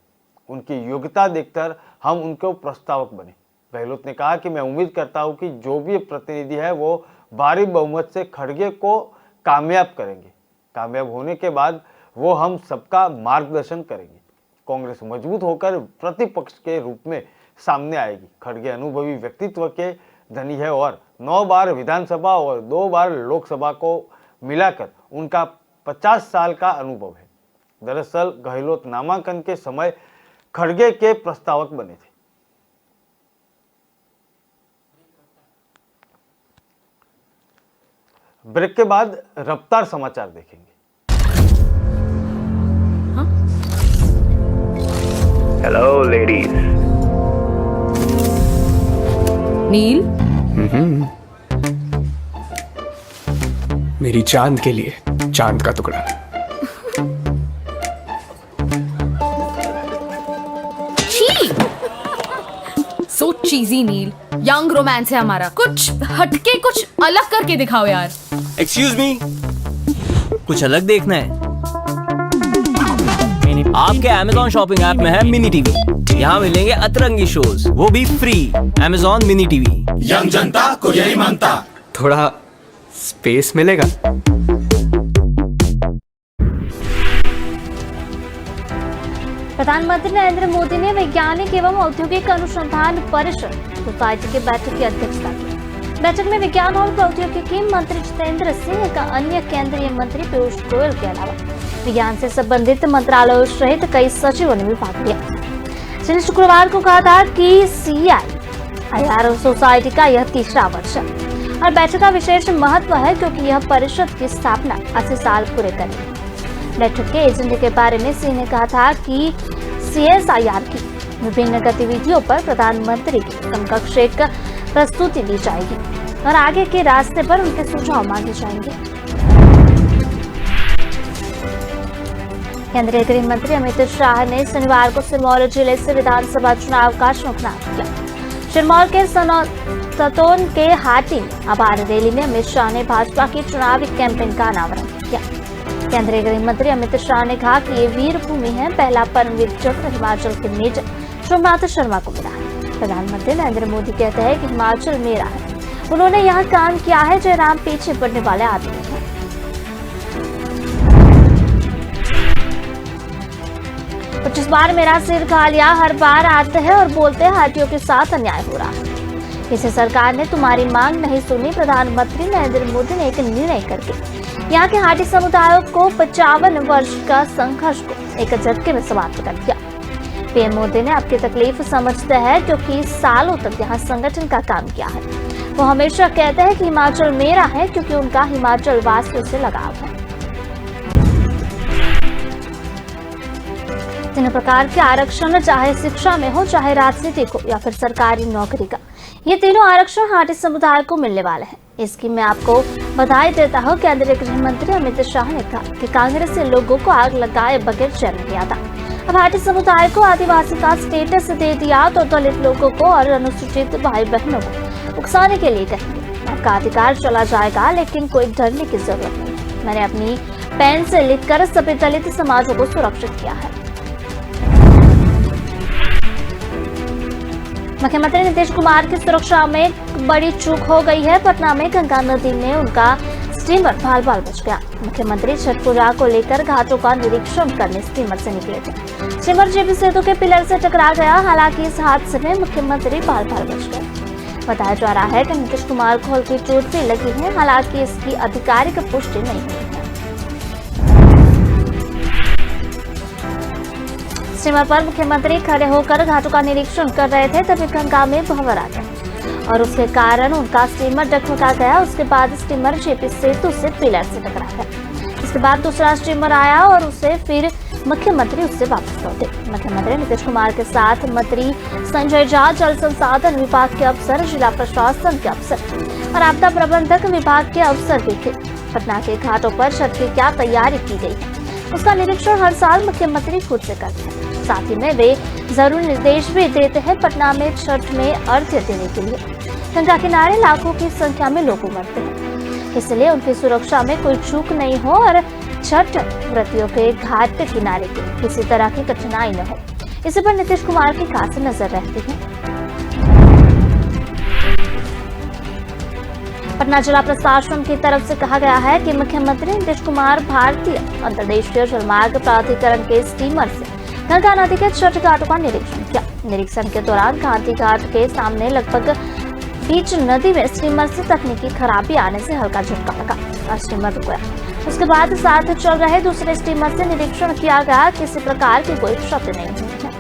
उनकी योग्यता देखकर हम उनको प्रस्तावक बने। गहलोत ने कहा कि मैं उम्मीद करता हूं कि जो भी प्रतिनिधि है वो भारी बहुमत से खड़गे को कामयाब करेंगे। कामयाब होने के बाद वो हम सबका मार्गदर्शन करेंगे। कांग्रेस मजबूत होकर प्रतिपक्ष के रूप में सामने आएगी। खड़गे अनुभवी व्यक्तित्व के धनी है और 9 बार विधानसभा और 2 बार लोकसभा को मिलाकर उनका 50 साल का अनुभव है। दरअसल गहलोत नामांकन के समय खड़गे के प्रस्तावक बने थे। ब्रेक के बाद रफ्तार समाचार देखेंगे। Hello ladies. नील, मेरी चांद के लिए चांद का टुकड़ा। छी, सो चीजी नील। यंग रोमांस है हमारा, कुछ हटके, कुछ अलग करके दिखाओ यार। एक्सक्यूज मी, कुछ अलग देखना है? आपके Amazon शॉपिंग ऐप में है मिनी टीवी। यहाँ मिलेंगे अतरंगी शोज, वो भी free. Amazon mini TV. Young जनता को यही मानता। थोड़ा स्पेस मिलेगा? प्रधानमंत्री नरेंद्र मोदी ने वैज्ञानिक एवं औद्योगिक अनुसंधान परिषद सोसाइटी की बैठक की अध्यक्षता की। बैठक में विज्ञान और प्रौद्योगिकी मंत्री जितेंद्र सिंह का अन्य केंद्रीय मंत्री पीयूष गोयल के अलावा विज्ञान से संबंधित मंत्रालयों सहित कई सचिवों ने भी भाग लिया। जिन्हें शुक्रवार को कहा था कि CIIR सोसाइटी का यह तीसरा वर्ष है और बैठक का विशेष महत्व है क्योंकि यह परिषद की स्थापना 80 साल पूरे करेगी। बैठक के एजेंडे के बारे में सिंह ने कहा था कि CSIR की विभिन्न गतिविधियों पर प्रधानमंत्री की समकक्ष एक प्रस्तुति दी जाएगी और आगे के रास्ते पर उनके सुझाव मांगे जाएंगे। केंद्रीय गृह मंत्री अमित शाह ने शनिवार को सिरमौर जिले से विधानसभा चुनाव का शुभारंभ किया। सिरमौर के सतोन के हाटी में आभार रैली में अमित शाह ने भाजपा की चुनावी कैंपेन का अनावरण किया। केंद्रीय गृह मंत्री अमित शाह ने कहा कि ये वीर भूमि है। पहला परमवीर चक्र हिमाचल के मेजर सोमनाथ शर्मा को मिला है। प्रधानमंत्री नरेंद्र मोदी कहते हैं कि हिमाचल मेरा है, उन्होंने यहाँ काम किया है। जयराम पीछे पड़ने वाले आदमी हैं। जिस बार मेरा सिर खा लिया, हर बार आते हैं और बोलते हैं हाथियों के साथ अन्याय हो रहा है। किसी सरकार ने तुम्हारी मांग नहीं सुनी। प्रधानमंत्री नरेंद्र मोदी ने एक निर्णय करके यहाँ के हाटी समुदायों को 55 वर्ष का संघर्ष को एक झटके में समाप्त कर दिया। पीएम मोदी ने आपकी तकलीफ समझते हैं क्योंकि सालों तक यहाँ संगठन का काम किया है। वो हमेशा कहते हैं कि हिमाचल मेरा है क्योंकि उनका हिमाचल वासियों से लगाव है। तीनों प्रकार के आरक्षण, चाहे शिक्षा में हो, चाहे राजनीतिक हो या फिर सरकारी नौकरी का, ये तीनों आरक्षण हाटी समुदाय को मिलने वाले हैं। इसकी मैं आपको बधाई देता हूँ। केंद्रीय गृह मंत्री अमित शाह ने कहा कि कांग्रेस से लोगों को आग लगाए बगैर चैन किया था। अब हाटी समुदाय को आदिवासी का स्टेटस दे दिया तो दलित लोगों को और अनुसूचित भाई बहनों को उकसाने के लिए कहेंगे। आपका अधिकार चला जाएगा, लेकिन कोई डरने की जरूरत नहीं। मैंने अपनी पेन से लिखकर सभी दलित समाजों को सुरक्षित किया है। मुख्यमंत्री नीतीश कुमार की सुरक्षा में बड़ी चूक हो गई है। पटना में गंगा नदी में उनका स्टीमर भाल-भाल बच गया। मुख्यमंत्री छठ पूजा को लेकर घाटों का निरीक्षण करने स्टीमर से निकले थे। स्टीमर जेपी सेतु के पिलर से टकरा गया। हालांकि इस हादसे में मुख्यमंत्री भाल-भाल बच गए। बताया जा रहा है कि नीतीश कुमार को हल्की चोट भी लगी है। हालांकि इसकी आधिकारिक पुष्टि नहीं हुई है। स्टीमर पर मुख्यमंत्री खड़े होकर घाटों का निरीक्षण कर रहे थे, तभी गंगा में भंवर आ गया और उसके कारण उनका स्टीमर डगमगा गया। उसके बाद स्टीमर जेपी सेतु से पिलर से टकरा गया। इसके बाद दूसरा स्टीमर आया और उसे फिर मुख्यमंत्री उससे वापस लौटे। मुख्यमंत्री नीतीश कुमार के साथ मंत्री संजय झा, जल संसाधन विभाग के अफसर, जिला प्रशासन के अफसर और आपदा प्रबंधक विभाग के अफसर भी थे। पटना के घाटों पर छठ की क्या तैयारी की गई है, उसका निरीक्षण हर साल मुख्यमंत्री खुद से करते हैं। साथ ही में वे जरूरी निर्देश भी देते हैं। पटना में छठ में अर्घ्य देने के लिए गंगा किनारे लाखों की संख्या में लोग उमड़ते हैं, इसलिए उनकी सुरक्षा में कोई चूक नहीं हो और छठ व्रतियों के घाट किनारे की किसी तरह की कठिनाई न हो, इसी पर नीतीश कुमार की खास नजर रहती है। पटना जिला प्रशासन की तरफ से कहा गया है कि मुख्यमंत्री नीतीश कुमार भारतीय अंतर्देशीय जलमार्ग प्राधिकरण के स्टीमर से गंगा नदी के छठ घाटों का निरीक्षण किया। निरीक्षण के दौरान गांधी घाट के सामने लगभग बीच नदी में स्टीमर से तकनीकी खराबी आने से हल्का झटका लगा और स्टीमर रुक गया। उसके बाद साथ चल रहे दूसरे स्टीमर से निरीक्षण किया गया। किसी प्रकार की कोई क्षति नहीं हुई है।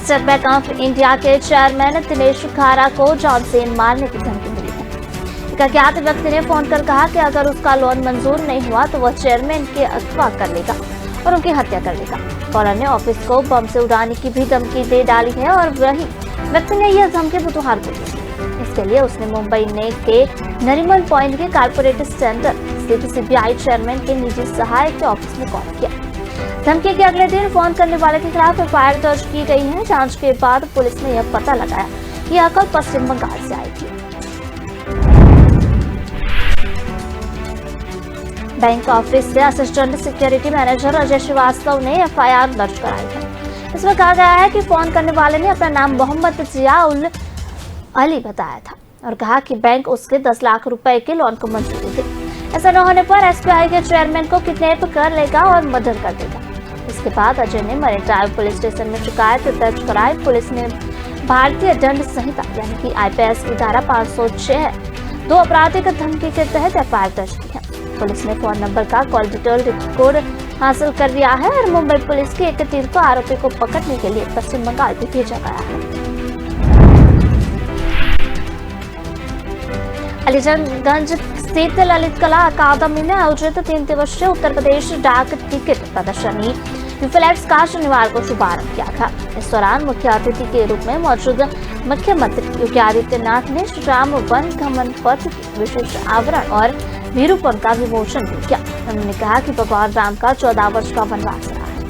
स्टेट बैंक ऑफ इंडिया के चेयरमैन दिनेश खारा को जान से मारने की धमकी मिली है। एक अज्ञात व्यक्ति ने फोन कर कहा कि अगर उसका लोन मंजूर नहीं हुआ तो वह चेयरमैन के अगवा कर लेगा और उनकी हत्या कर देगा। कॉलर ने ऑफिस को बम से उड़ाने की भी धमकी दे डाली है और वही व्यक्ति ने यह धमकी बुधवार को दी। इसके लिए उसने मुंबई के नरीमन पॉइंट के कारपोरेट सेंटर स्थित सीबीआई चेयरमैन के निजी सहायक के ऑफिस में कॉल किया। धमकी के अगले दिन फोन करने वाले के खिलाफ एफआईआर दर्ज की गई है। जांच के बाद पुलिस ने यह पता लगाया कि अकल पश्चिम बंगाल से आई थी। बैंक ऑफिस से assistant security manager Ajay Shrivastava ने एफआईआर दर्ज कराई है। इसमें कहा गया है कि फोन करने वाले ने अपना नाम मोहम्मद जियाउल अली बताया था और कहा कि बैंक उसके 10 लाख रुपए के लोन को मंजूरी दी। ऐसा न होने पर एसबीआई के चेयरमैन को किडनैप कर लेगा और मर्डर कर देगा। इसके बाद अजय ने मरीन ड्राइव पुलिस स्टेशन में शिकायत दर्ज कराई। पुलिस ने भारतीय दंड संहिता यानी कि आईपीसी की धारा 506 दो आपराधिक धमकी के तहत एफआईआर दर्ज की है। पुलिस ने फोन नंबर का कॉल डिटेल रिकॉर्ड हासिल कर लिया है और मुंबई पुलिस की एक टीम को आरोपी को पकड़ने के लिए पश्चिम बंगाल भी भेजा गया है। अलीगंज स्थित ललित कला अकादमी में आयोजित 3 दिवसीय उत्तर प्रदेश डाक टिकट प्रदर्शनी रिफ्लेक्स का शनिवार को शुभारंभ किया था। इस दौरान मुख्य अतिथि के रूप में मौजूद मुख्यमंत्री योगी आदित्यनाथ ने श्री राम वन गमन पथ की विशेष आवरण और निरूपण का विमोचन भी किया। उन्होंने कहा कि भगवान राम का 14 वर्ष का वनवास रहा है।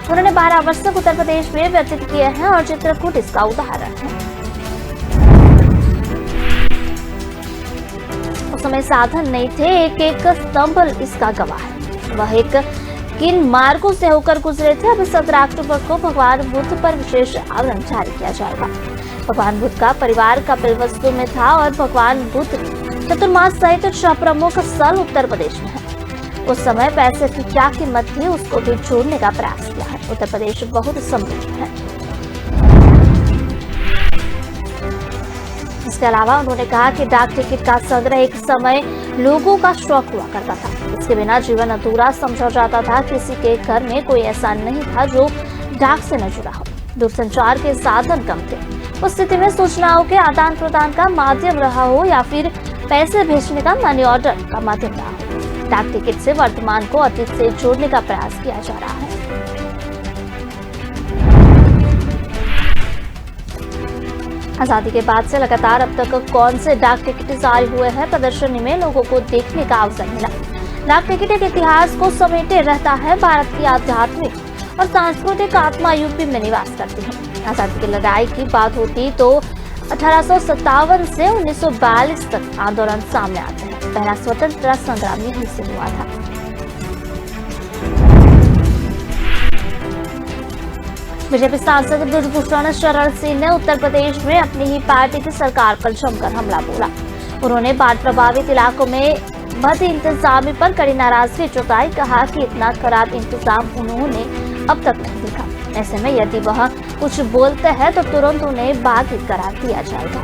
उन्होंने 12 वर्ष तक उत्तर प्रदेश में व्यतीत किए हैं और चित्रकूट इसका उदाहरण है। उस समय साधन नहीं थे, एक स्तंभ इसका गवाह है। वह एक किन मार्गों से होकर गुजरे थे। अब 17 अक्टूबर को भगवान बुद्ध पर विशेष आवरण जारी किया जाएगा। भगवान बुद्ध का परिवार कपिलवस्तु में था और भगवान बुद्ध चतुर्मास सहित 6 प्रमुख स्थल उत्तर प्रदेश में है। उस समय पैसे की क्या कीमत थी उसको भी जोड़ने का प्रयास किया है। उत्तर प्रदेश बहुत समृद्ध है। इसके अलावा उन्होंने कहा कि डाक टिकट का संग्रह एक समय लोगों का शौक हुआ करता था। इसके बिना जीवन अधूरा समझा जाता था। किसी के घर में कोई ऐसा नहीं था जो डाक से न जुड़ा हो। दूरसंचार के साधन कम थे। उस स्थिति में सूचनाओं के आदान प्रदान का माध्यम रहा हो या फिर पैसे भेजने का मनी ऑर्डर का माध्यम रहा हो। डाक टिकट से वर्तमान को अतीत से जोड़ने का प्रयास किया जा रहा है। आजादी के बाद से लगातार अब तक कौन से डाक टिकट जारी हुए हैं, प्रदर्शनी में लोगों को देखने का अवसर मिला। डाक टिकट एक इतिहास को समेटे रहता है। भारत की आध्यात्मिक और सांस्कृतिक आत्मा यूपी में निवास करती है। आजादी की लड़ाई की बात होती तो 1857 से 1942 तक आंदोलन सामने आते हैं। पहला स्वतंत्रता संग्राम यहीं से हुआ था। बीजेपी सांसद ब्रजभूषण शरण सिंह ने उत्तर प्रदेश में अपनी ही पार्टी की सरकार पर जमकर हमला बोला। उन्होंने बाढ़ प्रभावित इलाकों में बद इंतजामी पर कड़ी नाराजगी जताई। कहा कि इतना खराब इंतजाम उन्होंने अब तक नहीं देखा। ऐसे में यदि वह कुछ बोलते हैं तो तुरंत उन्हें बागी करार दिया जाएगा।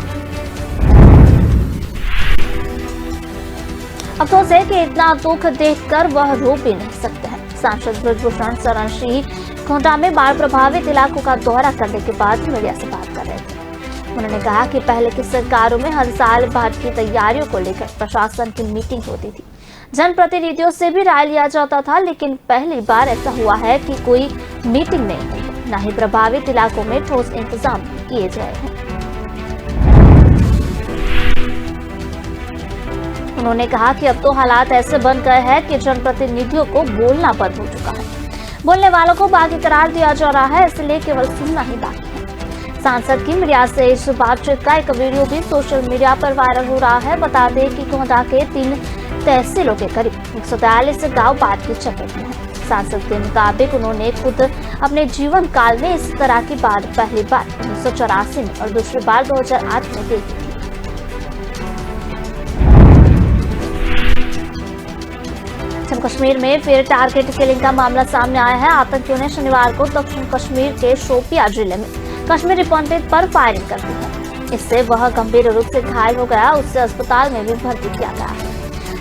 अफसोस है कि इतना दुख देखकर वह रो भी नहीं सकते हैं। सांसद ब्रजभूषण शरण सिंह कोटा में बाढ़ प्रभावित इलाकों का दौरा करने के बाद मीडिया से बात कर रहे थे। उन्होंने कहा कि पहले की सरकारों में हर साल बाढ़ की तैयारियों को लेकर प्रशासन की मीटिंग होती थी। जनप्रतिनिधियों से भी राय लिया जाता था, लेकिन पहली बार ऐसा हुआ है कि कोई मीटिंग नहीं हुई, न ही प्रभावित इलाकों में ठोस इंतजाम किए गए हैं। उन्होंने कहा कि अब तो हालात ऐसे बन गए हैं कि जनप्रतिनिधियों को बोलना बंद हो चुका है। बोलने वालों को बागी करार दिया जा रहा है, इसलिए केवल सुनना ही बाकी है। सांसद की मीडिया से इस बातचीत का एक वीडियो भी सोशल मीडिया पर वायरल हो रहा है। बता दें कि कोहटा के 3 तहसीलों के करीब 143 गांव बाढ़ की चपेट में है। सांसद के मुताबिक उन्होंने खुद अपने जीवन काल में इस तरह की बाढ़ पहली बार 1984 में और दूसरी बार 2008 में देखी थी। जम्मू कश्मीर में फिर टारगेट किलिंग का मामला सामने आया है। आतंकियों ने शनिवार को दक्षिण कश्मीर के शोपिया जिले में कश्मीरी पंडित पर फायरिंग कर दी है। इससे वह गंभीर रूप से घायल हो गया। उसे अस्पताल में भी भर्ती किया गया है,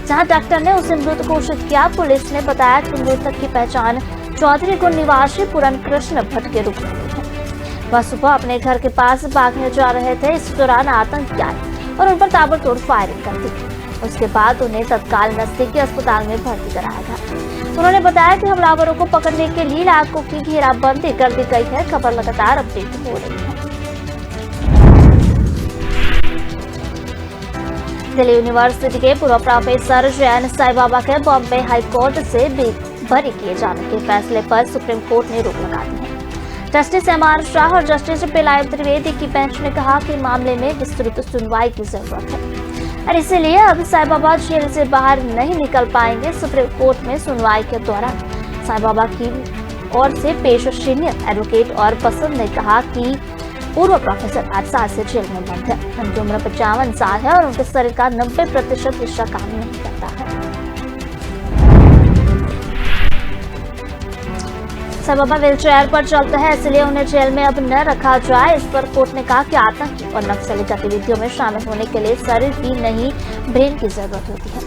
जहां डॉक्टर ने उसे मृत घोषित किया। पुलिस ने बताया कि मृतक की पहचान चौधरी को निवासी पूरन कृष्ण भट्ट के रूप में हुई है। वह सुबह अपने घर के पास भागने जा रहे थे। इस दौरान आतंकी आए और उन पर ताबड़तोड़ फायरिंग कर दी। उसके बाद उन्हें तत्काल नजदीकी अस्पताल में भर्ती कराया गया। उन्होंने बताया कि हमलावरों को पकड़ने के लिए इलाकों की घेराबंदी कर दी गई है। खबर लगातार अपडेट हो रही है। दिल्ली यूनिवर्सिटी के पूर्व प्रोफेसर जैन साई बाबा के बॉम्बे हाईकोर्ट से बरी किए जाने के फैसले पर सुप्रीम कोर्ट ने रोक लगा दी है। Justice MR. शाह और जस्टिस पीएल त्रिवेदी की बेंच ने कहा कि मामले में विस्तृत सुनवाई की जरूरत है और इसीलिए अब साई बाबा जेल से बाहर नहीं निकल पाएंगे। सुप्रीम कोर्ट में सुनवाई के दौरान साई बाबा की ओर से पेश सीनियर एडवोकेट और पसंद ने कहा कि पूर्व प्रोफेसर 8 साल से जेल में बंद है। उनकी उम्र 55 साल है और उनके शरीर का 90% हिस्सा काम नहीं करता है। साई बाबा व्हील चेयर पर चलते हैं, इसलिए उन्हें जेल में अब न रखा जाए। इस पर कोर्ट ने कहा कि आतंकी और नक्सली गतिविधियों में शामिल होने के लिए शरीर की नहीं ब्रेन की जरूरत होती है।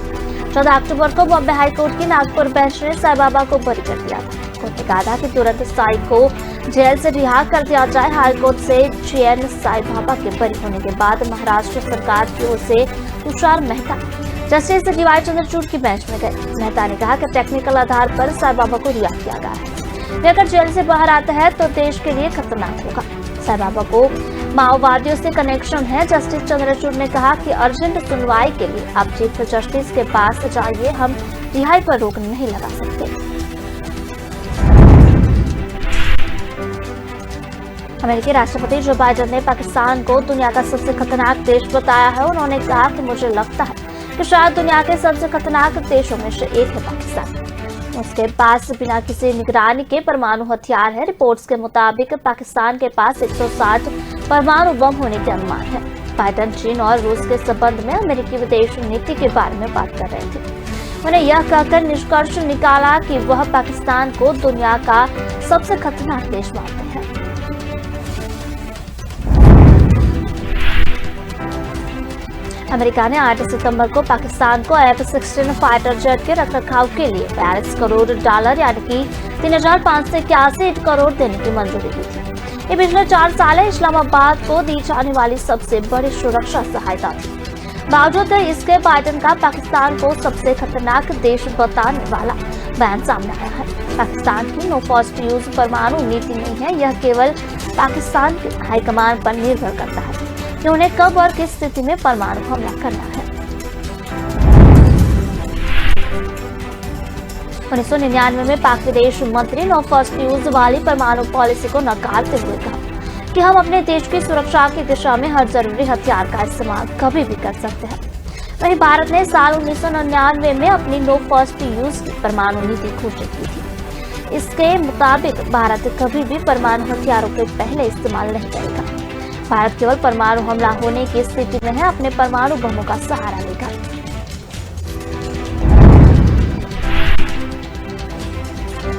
14 अक्टूबर को बॉम्बे हाईकोर्ट की नागपुर बेंच ने साई बाबा को बरी कर दिया था। कोर्ट ने कहा था कि तुरंत साई को जेल से रिहा कर दिया जाए। हाईकोर्ट से जैन साई बाबा के बरी होने के बाद महाराष्ट्र सरकार की ओर से तुषार मेहता जस्टिस डीवाई चंद्रचूड़ की बेंच में गए। मेहता ने कहा कि टेक्निकल आधार पर साई बाबा को रिहा किया गया है। वे अगर जेल से बाहर आता है तो देश के लिए खतरनाक होगा। साई बाबा को माओवादियों से कनेक्शन है। जस्टिस चंद्रचूड़ ने कहा कि अर्जेंट सुनवाई के लिए आप चीफ जस्टिस के पास जाइए, हम रिहाई पर रोक नहीं लगा सकते। अमेरिकी राष्ट्रपति जो बाइडेन ने पाकिस्तान को दुनिया का सबसे खतरनाक देश बताया है। उन्होंने कहा कि मुझे लगता है कि शायद दुनिया के सबसे खतरनाक देशों में से एक है पाकिस्तान। उसके पास बिना किसी निगरानी के परमाणु हथियार है। रिपोर्ट्स के मुताबिक पाकिस्तान के पास 160 परमाणु बम होने के अनुमान है। बाइडेन चीन और रूस के संबंध में अमेरिकी विदेश नीति के बारे में बात कर रहे थे। उन्हें यह कहकर निष्कर्ष निकाला कि वह पाकिस्तान को दुनिया का सबसे खतरनाक देश मानते हैं। अमेरिका ने 8 सितंबर को पाकिस्तान को F-16 फाइटर जेट के रखरखाव के लिए $42 करोड़ यानी कि 3,581 करोड़ देने की मंजूरी दी थी। ये पिछले 4 साल इस्लामाबाद को दी जाने वाली सबसे बड़ी सुरक्षा सहायता थी। बावजूद इसके बाइडेन का पाकिस्तान को सबसे खतरनाक देश बताने वाला बयान सामने आया है। पाकिस्तान की नो फर्स्ट यूज परमाणु नीति नहीं है, यह केवल पाकिस्तान के हाईकमान पर निर्भर करता है कि उन्हें कब और किस स्थिति में परमाणु हमला करना है। 1999 में पाक विदेश मंत्री नो फर्स्ट यूज वाली परमाणु पॉलिसी को नकारते हुए कहा कि हम अपने देश की सुरक्षा की दिशा में हर जरूरी हथियार का इस्तेमाल कभी भी कर सकते हैं। वहीं भारत ने साल 1999 में अपनी नो फर्स्ट यूज की परमाणु नीति घोषित की थी। इसके मुताबिक भारत कभी भी परमाणु हथियारों के पहले इस्तेमाल नहीं करेगा। भारत केवल परमाणु हमला होने की स्थिति में है, अपने परमाणु बमों का सहारा लेगा।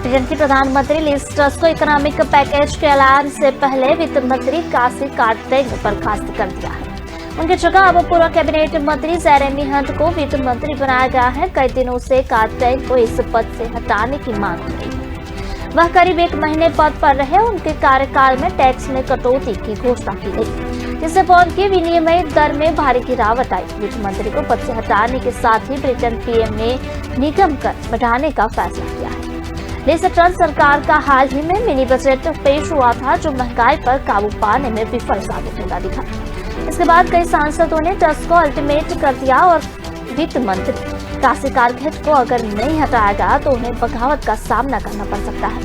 ब्रिटेन की प्रधानमंत्री लिज ट्रस को इकोनॉमिक पैकेज के ऐलान से पहले वित्त मंत्री कासी कार्टेंग बर्खास्त कर दिया है। उनकी जगह अब पूर्व कैबिनेट मंत्री जेरेमी हंट को वित्त मंत्री बनाया गया है। कई दिनों से कार्टेंग को इस पद से हटाने की मांग हो रही है। वह करीब 1 महीने पद पर रहे। उनके कार्यकाल में टैक्स में कटौती की घोषणा की गई, जिससे पाउंड की विनिमय दर में भारी गिरावट आई। वित्त मंत्री को पद से हटाने के साथ ही ब्रिटेन पीएम ने निगम कर बढ़ाने का फैसला किया है। लिज ट्रस सरकार का हाल ही में मिनी बजट पेश हुआ था, जो महंगाई पर काबू पाने में विफल साबित होता दिखा। इसके बाद कई सांसदों ने ट्रस को अल्टीमेट कर दिया और वित्त मंत्री कासी कार्टेंग को अगर नहीं हटाया गया तो उन्हें बगावत का सामना करना पड़ सकता है।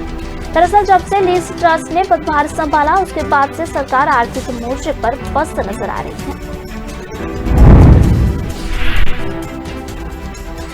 दरअसल जब से लिज ट्रस ने पदभार संभाला, उसके बाद से सरकार आर्थिक मोर्चे पर पस्त नजर आ रही है।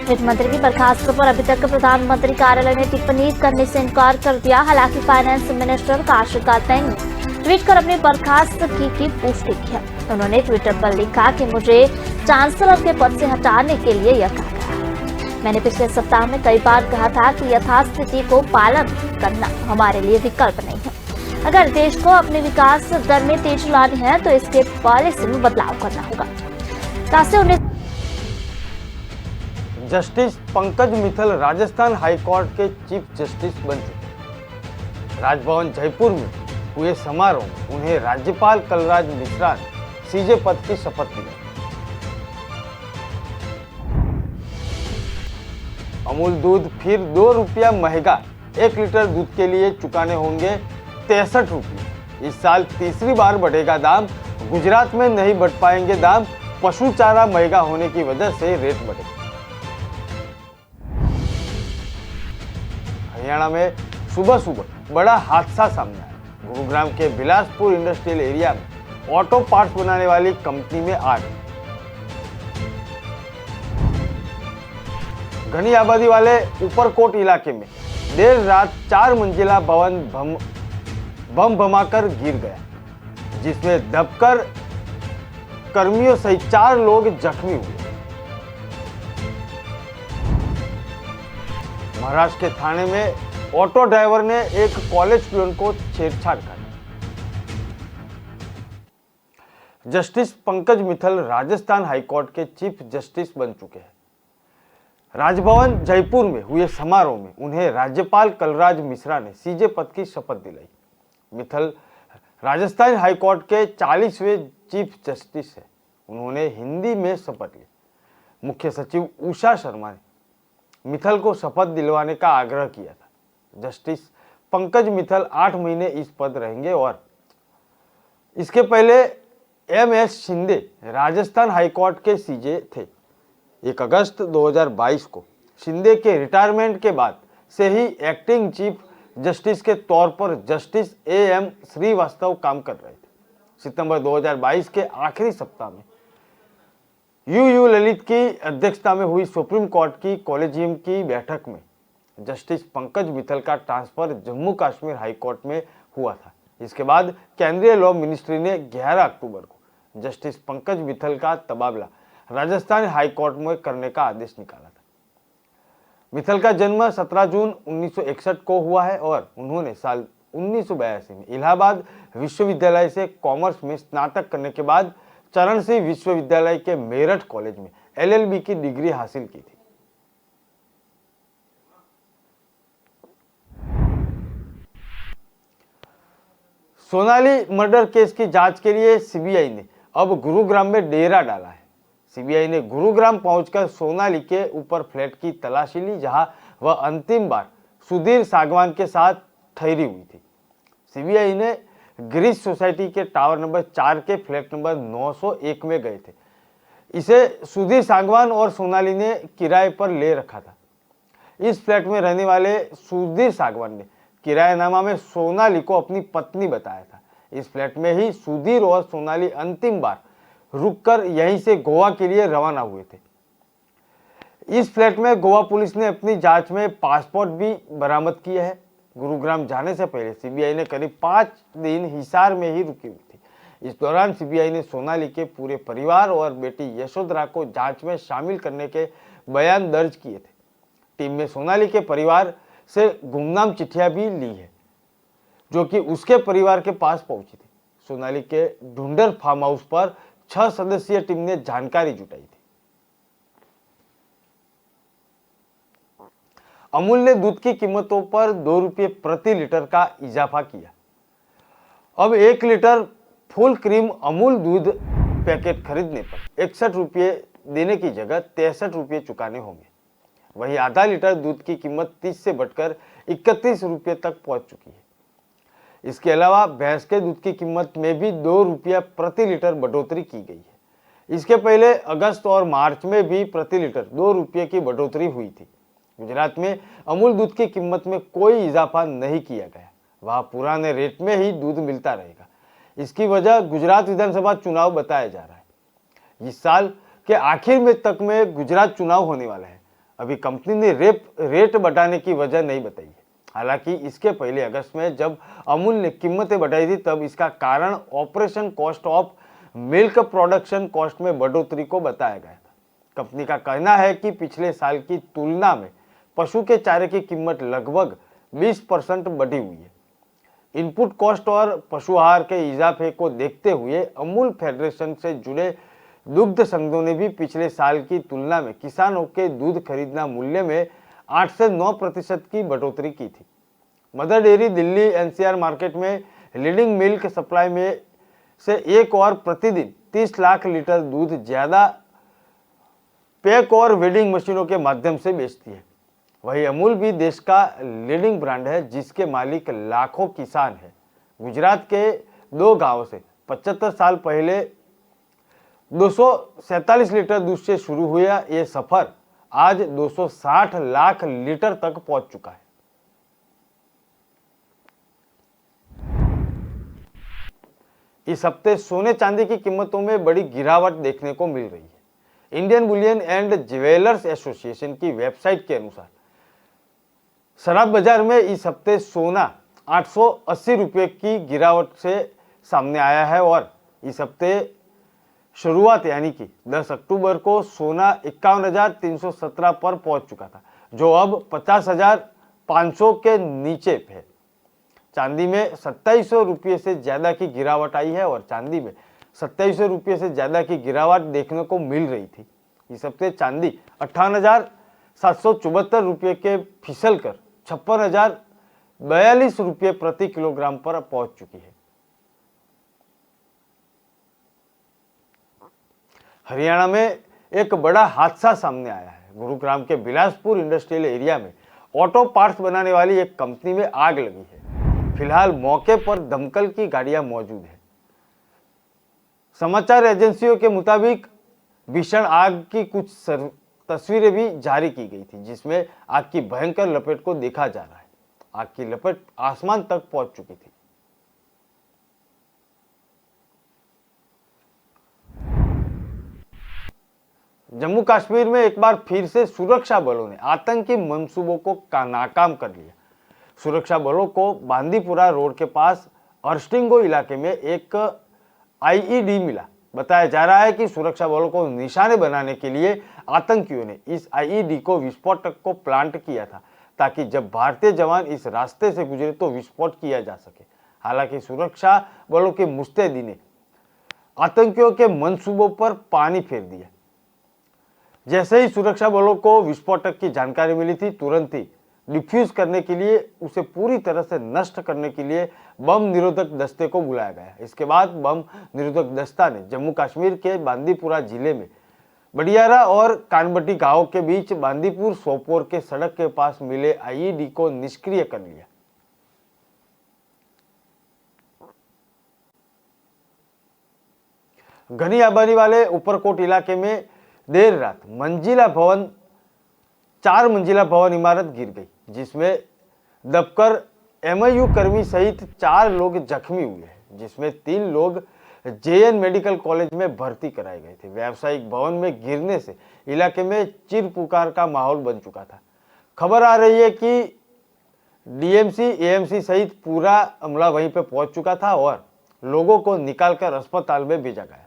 वित्त मंत्री की बर्खास्त पर अभी तक प्रधानमंत्री कार्यालय ने टिप्पणी करने से इनकार कर दिया। हालांकि फाइनेंस मिनिस्टर काशी कार्टेंग ने ट्वीट कर अपनी बर्खास्तगी की पुष्टि की है। उन्होंने ट्विटर पर लिखा कि मुझे चांसलर के पद से हटाने के लिए यह कहा गया है। मैंने पिछले सप्ताह में कई बार कहा था कि यथास्थिति को पालन करना हमारे लिए विकल्प नहीं है। अगर देश को अपने विकास दर में तेजी लानी है तो इसके पॉलिसी में बदलाव करना होगा। Kashi justice Pankaj Mittal Rajasthan high court के चीफ जस्टिस बन चुके। राजभवन जयपुर में हुए समारोह में उन्हें राज्यपाल कलराज मिश्रा ने सीजे पद की शपथ दिलाई। अमूल दूध फिर 2 रुपया महंगा, 1 लीटर दूध के लिए चुकाने होंगे 63 रुपये। इस साल तीसरी बार बढ़ेगा दाम। गुजरात में नहीं बढ़ पाएंगे दाम, पशु चारा महंगा होने की वजह से रेट बढ़े। हरियाणा में सुबह सुबह बड़ा हादसा सामने आया। गुरुग्राम के बिलासपुर इंडस्ट्रियल एरिया में ऑटो पार्ट्स बनाने वाली कंपनी में आग। घनी आबादी वाले ऊपरकोट इलाके में देर रात 4 मंजिला भवन बम भमाकर गिर गया, जिसमें दबकर कर्मियों सहित 4 लोग जख्मी हुए। महाराष्ट्र के थाने में ऑटो ड्राइवर ने एक कॉलेज स्टूडेंट को छेड़छाड़ कर। जस्टिस पंकज मित्तल राजस्थान हाईकोर्ट के चीफ जस्टिस बन चुके हैं। राजभवन जयपुर में हुए समारोह में उन्हें राज्यपाल कलराज मिश्रा ने सीजे पद की शपथ दिलाई। मित्तल राजस्थान हाईकोर्ट के 40वें चीफ जस्टिस है। उन्होंने हिंदी में शपथ ली। मुख्य सचिव उषा शर्मा ने मित्तल को शपथ दिलवाने का आग्रह किया था। जस्टिस पंकज मित्तल 8 महीने इस पद रहेंगे और इसके पहले एमएस शिंदे राजस्थान हाईकोर्ट के सीजे थे। 1 अगस्त 2022 को शिंदे के रिटायरमेंट के बाद से ही एक्टिंग चीफ जस्टिस के तौर पर जस्टिस एएम श्रीवास्तव काम कर रहे थे। सितंबर 2022 के आखिरी सप्ताह में यूयू ललित की अध्यक्षता में हुई सुप्रीम कोर्ट की कॉलेजियम की बैठक में जस्टिस पंकज मित्तल का transfer Jammu Kashmir high court में हुआ था। इसके बाद केंद्रीय लॉ मिनिस्ट्री ने 11 अक्टूबर को जस्टिस पंकज मित्तल का तबादला राजस्थान हाई कोर्ट में करने का आदेश निकाला था। मित्तल का जन्म 17 जून 1961 को हुआ है और उन्होंने साल 1982 में इलाहाबाद विश्वविद्यालय से कॉमर्स में स्नातक करने के बाद चरण सिंह विश्वविद्यालय के मेरठ कॉलेज में एलएलबी की डिग्री हासिल की थी। सोनाली मर्डर केस की जांच के लिए सीबीआई ने अब गुरुग्राम में डेरा डाला है। सीबीआई ने गुरुग्राम पहुंचकर सोनाली के ऊपर फ्लैट की तलाशी ली, जहां वह अंतिम बार सुधीर सागवान के साथ ठहरी हुई थी। सीबीआई ने ग्रीस सोसाइटी के टावर नंबर 4 के फ्लैट नंबर 901 में गए थे। इसे सुधीर सागवान और सोनाली ने किराए पर ले रखा था। इस फ्लैट में रहने वाले सुधीर सागवान ने किराएनामा में सोनाली को अपनी पत्नी बताया था। इस फ्लैट में ही सुधीर और सोनाली अंतिम बार रुककर यहीं से गोवा के लिए रवाना हुए थे। इस फ्लैट में गोवा पुलिस ने अपनी जांच में पासपोर्ट भी बरामद किए हैं। गुरुग्राम जाने से पहले सीबीआई ने करीब 5 दिन हिसार में ही रुकी हुई थी। इस दौरान सीबीआई ने सोनाली के पूरे परिवार और बेटी यशोधरा को जांच में शामिल करने के बयान दर्ज किए थे। टीम में सोनाली के परिवार से गुमनाम चिट्ठियां भी ली है, जो कि उसके परिवार के पास पहुंची थी। सोनाली के ढूंढर फार्म हाउस पर 6 सदस्यीय टीम ने जानकारी जुटाई थी। अमूल ने दूध की कीमतों पर 2 रुपये प्रति लीटर का इजाफा किया। अब 1 लीटर फुल क्रीम अमूल दूध पैकेट खरीदने पर 61 रुपये देने की जगह 63 रुपये चुकाने होंगे। वहीं आधा लीटर दूध की कीमत 30 से बढ़कर 31 रुपये तक पहुंच चुकी है। इसके अलावा भैंस के दूध की कीमत में भी 2 रुपया प्रति लीटर बढ़ोतरी की गई है। इसके पहले अगस्त और मार्च में भी प्रति लीटर 2 रुपये की बढ़ोतरी हुई थी। गुजरात में अमूल दूध की कीमत में कोई इजाफा नहीं किया गया। वहां पुराने रेट में ही दूध मिलता रहेगा। इसकी वजह गुजरात विधानसभा चुनाव बताया जा रहा है। इस साल के आखिर में तक में गुजरात चुनाव होने वाला है। अभी कंपनी ने रेट बढ़ाने की वजह नहीं बताई है। हालांकि इसके पहले अगस्त में जब अमूल ने कीमतें बढ़ाई थी, तब इसका कारण operation cost of milk production cost में बढ़ोतरी को बताया गया था। कंपनी का कहना है कि पिछले साल की तुलना में पशु के चारे की कीमत लगभग 20% बढ़ी हुई है। इनपुट कॉस्ट और पशु आहार के इजाफे को देखते हुए अमूल फेडरेशन से जुड़े दुग्ध संघों ने भी पिछले साल की तुलना में किसानों के दूध खरीदना मूल्य में 8 से 9% की बढ़ोतरी की थी। Mother dairy Delhi NCR market में लीडिंग मिल्क सप्लाई में से एक और प्रतिदिन 30 लाख लीटर दूध ज्यादा पैक और वेडिंग मशीनों के माध्यम से बेचती है। वही अमूल भी देश का लीडिंग ब्रांड है, जिसके मालिक लाखों किसान हैं। गुजरात के 2 गांवों से 75 साल पहले 247 लीटर दूध से शुरू हुआ ये सफर आज 260 लाख लीटर तक पहुंच चुका है। इस हफ्ते सोने चांदी की कीमतों में बड़ी गिरावट देखने को मिल रही है। Indian Boolean and jewellers association की वेबसाइट के अनुसार शराब बाजार में इस हफ्ते सोना 880 रुपये की गिरावट से सामने आया है और इस हफ्ते शुरुआत यानी कि 10 अक्टूबर को सोना 51,317 पर पहुंच चुका था, जो अब 50,500 के नीचे है। चांदी में 2700 रुपये से ज्यादा की गिरावट आई है और चांदी में 2700 रुपये से ज्यादा की गिरावट देखने को मिल रही थी। इस हफ्ते चांदी 58,774 रुपये के फिसल कर 56,042 रुपये प्रति किलोग्राम पर पहुंच चुकी है। हरियाणा में एक बड़ा हादसा सामने आया है। गुरुग्राम के बिलासपुर इंडस्ट्रियल एरिया में ऑटो पार्ट्स बनाने वाली एक कंपनी में आग लगी है। फिलहाल मौके पर दमकल की गाड़ियां मौजूद है। समाचार एजेंसियों के मुताबिक भीषण आग की कुछ तस्वीरें भी जारी की गई थी, जिसमें आग की भयंकर लपेट को देखा जा रहा है। आग की लपेट आसमान तक पहुंच चुकी थी। जम्मू कश्मीर में एक बार फिर से सुरक्षा बलों ने आतंकी मंसूबों को नाकाम कर लिया। सुरक्षा बलों को बांदीपुरा रोड के पास अर्स्टिंगो इलाके में एक आईईडी मिला। बताया जा रहा है कि सुरक्षा बलों को निशाने बनाने के लिए आतंकियों ने इस आईईडी को विस्फोटक को प्लांट किया था, ताकि जब भारतीय जवान इस रास्ते से गुजरे तो विस्फोट किया जा सके। हालांकि सुरक्षा बलों के मुस्तैदी ने आतंकियों के मंसूबों पर पानी फेर दिया। जैसे ही सुरक्षा बलों को विस्फोटक की जानकारी मिली थी, तुरंत ही डिफ्यूज करने के लिए, उसे पूरी तरह से नष्ट करने के लिए बम निरोधक दस्ते को बुलाया गया। इसके बाद बम निरोधक दस्ता ने जम्मू कश्मीर के बांदीपुरा जिले में बडियारा और कानबटी गांव के बीच बांदीपुर सोपोर के सड़क के पास मिले आईईडी को निष्क्रिय कर लिया। घनी आबादी वाले उपरकोट इलाके में देर रात 4 मंजिला भवन इमारत गिर गई, जिसमें दबकर एमआईयू कर्मी सहित 4 लोग जख्मी हुए हैं, जिसमें 3 लोग जेएन मेडिकल कॉलेज में भर्ती कराए गए थे। व्यावसायिक भवन में गिरने से इलाके में चीर पुकार का माहौल बन चुका था। खबर आ रही है कि डीएमसी, एएमसी सहित पूरा अमला वहीं पर पहुंच चुका था और लोगों को निकालकर अस्पताल में भेजा गया था।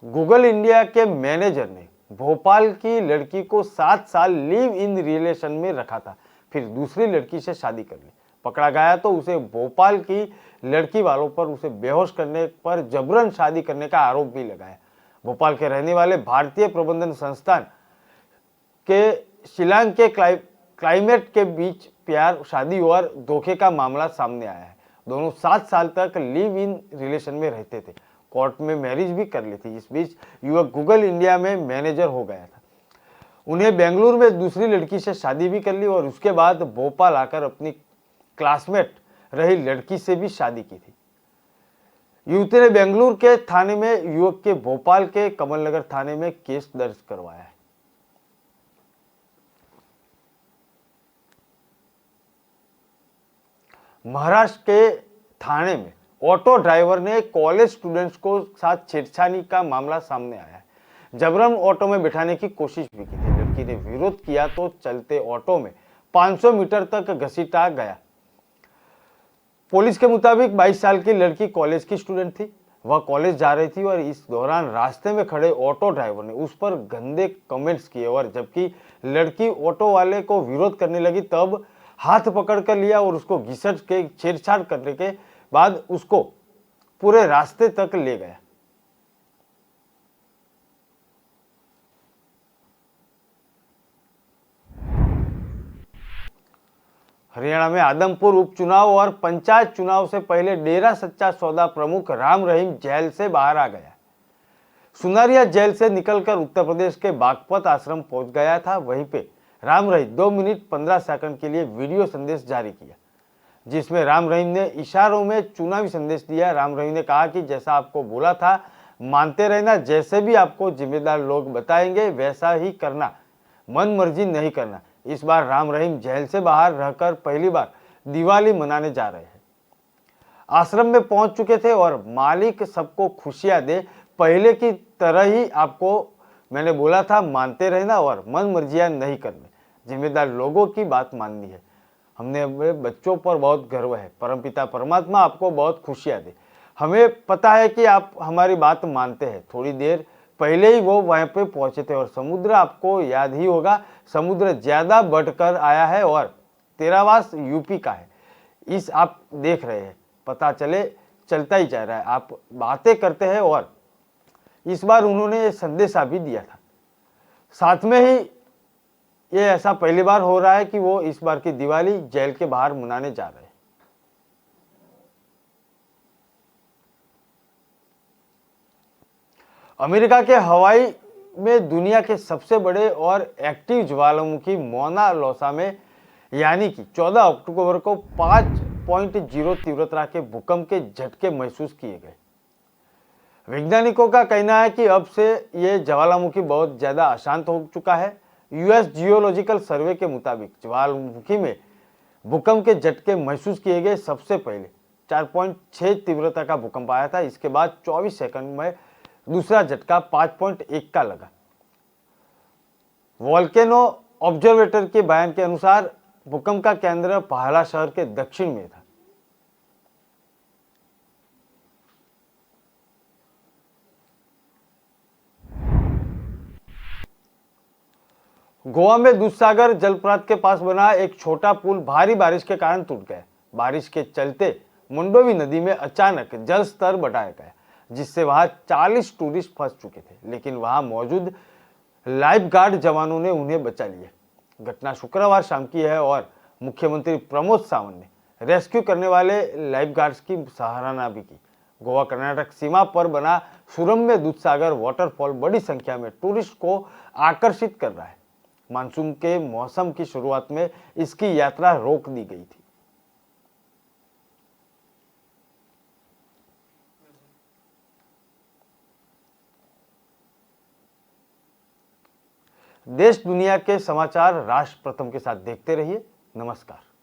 गूगल इंडिया के मैनेजर ने भोपाल की लड़की को 7 साल लिव इन रिलेशन में रखा था, फिर दूसरी लड़की से शादी कर ली। पकड़ा गया तो उसे भोपाल की लड़की वालों पर उसे बेहोश करने पर जबरन शादी करने का आरोप भी लगाया। भोपाल के रहने वाले भारतीय प्रबंधन संस्थान के शिलांग के क्लाइमेट के बीच प्यार, शादी और धोखे का मामला सामने आया है। दोनों 7 साल तक लिव इन रिलेशन में रहते थे, कोर्ट में मैरिज भी कर ली थी। इस बीच युवक गूगल इंडिया में मैनेजर हो गया था। उन्हें बेंगलुरु में दूसरी लड़की से शादी भी कर ली और उसके बाद भोपाल आकर अपनी क्लासमेट रही लड़की से भी शादी की थी। युवती ने बेंगलुरु के थाने में युवक के भोपाल के कमलनगर थाने में केस दर्ज करवाया है। महाराष्ट्र के थाने में ऑटो ड्राइवर ने कॉलेज स्टूडेंट्स को साथ छेड़छाड़ी का मामला सामने आया है। जबरन ऑटो में बिठाने की कोशिश भी की थी। लड़की ने विरोध किया तो चलते ऑटो में 500 मीटर तक घसीटा गया। पुलिस के मुताबिक 22 साल की लड़की कॉलेज की स्टूडेंट थी। वह कॉलेज जा रही थी और इस दौरान रास्ते में खड़े ऑटो ड्राइवर ने उस पर गंदे कमेंट्स किए और जबकि लड़की ऑटो वाले को विरोध करने लगी तब हाथ पकड़ कर लिया और उसको घिसट के छेड़छाड़ करने के बाद उसको पूरे रास्ते तक ले गया। हरियाणा में आदमपुर उपचुनाव और पंचायत चुनाव से पहले डेरा सच्चा सौदा प्रमुख राम रहीम जेल से बाहर आ गया। सुनारिया जेल से निकलकर उत्तर प्रदेश के बागपत आश्रम पहुंच गया था। वहीं पे राम रहीम 2 मिनट 15 सेकंड के लिए वीडियो संदेश जारी किया, जिसमें राम रहीम ने इशारों में चुनावी संदेश दिया। राम रहीम ने कहा कि जैसा आपको बोला था मानते रहना, जैसे भी आपको जिम्मेदार लोग बताएंगे वैसा ही करना, मन मर्जी नहीं करना। इस बार राम रहीम जेल से बाहर रहकर पहली बार दिवाली मनाने जा रहे हैं। आश्रम में पहुंच चुके थे और मालिक सबको खुशियां दे, पहले की तरह ही आपको मैंने बोला था मानते रहना और मन मर्जियां नहीं करनी, जिम्मेदार लोगों की बात माननी है। हमने अपने बच्चों पर बहुत गर्व है। परमपिता परमात्मा आपको बहुत खुशियां दे। हमें पता है कि आप हमारी बात मानते हैं। थोड़ी देर पहले ही वो वहां पे पहुंचे थे और समुद्र आपको याद ही होगा, समुद्र ज्यादा बढ़कर आया है और तेरावास यूपी का है। इस आप देख रहे हैं, पता चलता ही जा रहा है, आप बातें करते हैं। और इस बार उन्होंने ये संदेशा भी दिया था। साथ में ही ये ऐसा पहली बार हो रहा है कि वो इस बार की दिवाली जेल के बाहर मनाने जा रहे हैं। अमेरिका के हवाई में दुनिया के सबसे बड़े और एक्टिव ज्वालामुखी मौना लोसा में यानी कि 14 अक्टूबर को 5.0 तीव्रता के भूकंप के झटके महसूस किए गए। वैज्ञानिकों का कहना है कि अब से ये ज्वालामुखी बहुत ज्यादा अशांत हो चुका है। यूएस जियोलॉजिकल सर्वे के मुताबिक ज्वालामुखी में भूकंप के झटके महसूस किए गए। सबसे पहले 4.6 तीव्रता का भूकंप आया था। इसके बाद 24 सेकंड में दूसरा झटका 5.1 का लगा। वोल्केनो ऑब्जर्वेटर के बयान के अनुसार भूकंप का केंद्र पहला शहर के दक्षिण में था। गोवा में दूधसागर जलप्रपात के पास बना एक छोटा पुल भारी बारिश के कारण टूट गया। बारिश के चलते मुंडोवी नदी में अचानक जल स्तर बढ़ाया गया, जिससे वहां 40 टूरिस्ट फंस चुके थे, लेकिन वहां मौजूद लाइफ गार्ड जवानों ने उन्हें बचा लिया। घटना शुक्रवार शाम की है और मुख्यमंत्री प्रमोद सावंत ने रेस्क्यू करने वाले लाइफ गार्ड्स की सराहना भी की। गोवा कर्नाटक सीमा पर बना सुरम्य दूधसागर वाटरफॉल बड़ी संख्या में टूरिस्ट को आकर्षित कर रहा है। मानसून के मौसम की शुरुआत में इसकी यात्रा रोक दी गई थी। देश दुनिया के समाचार राष्ट्र प्रथम के साथ देखते रहिए। नमस्कार।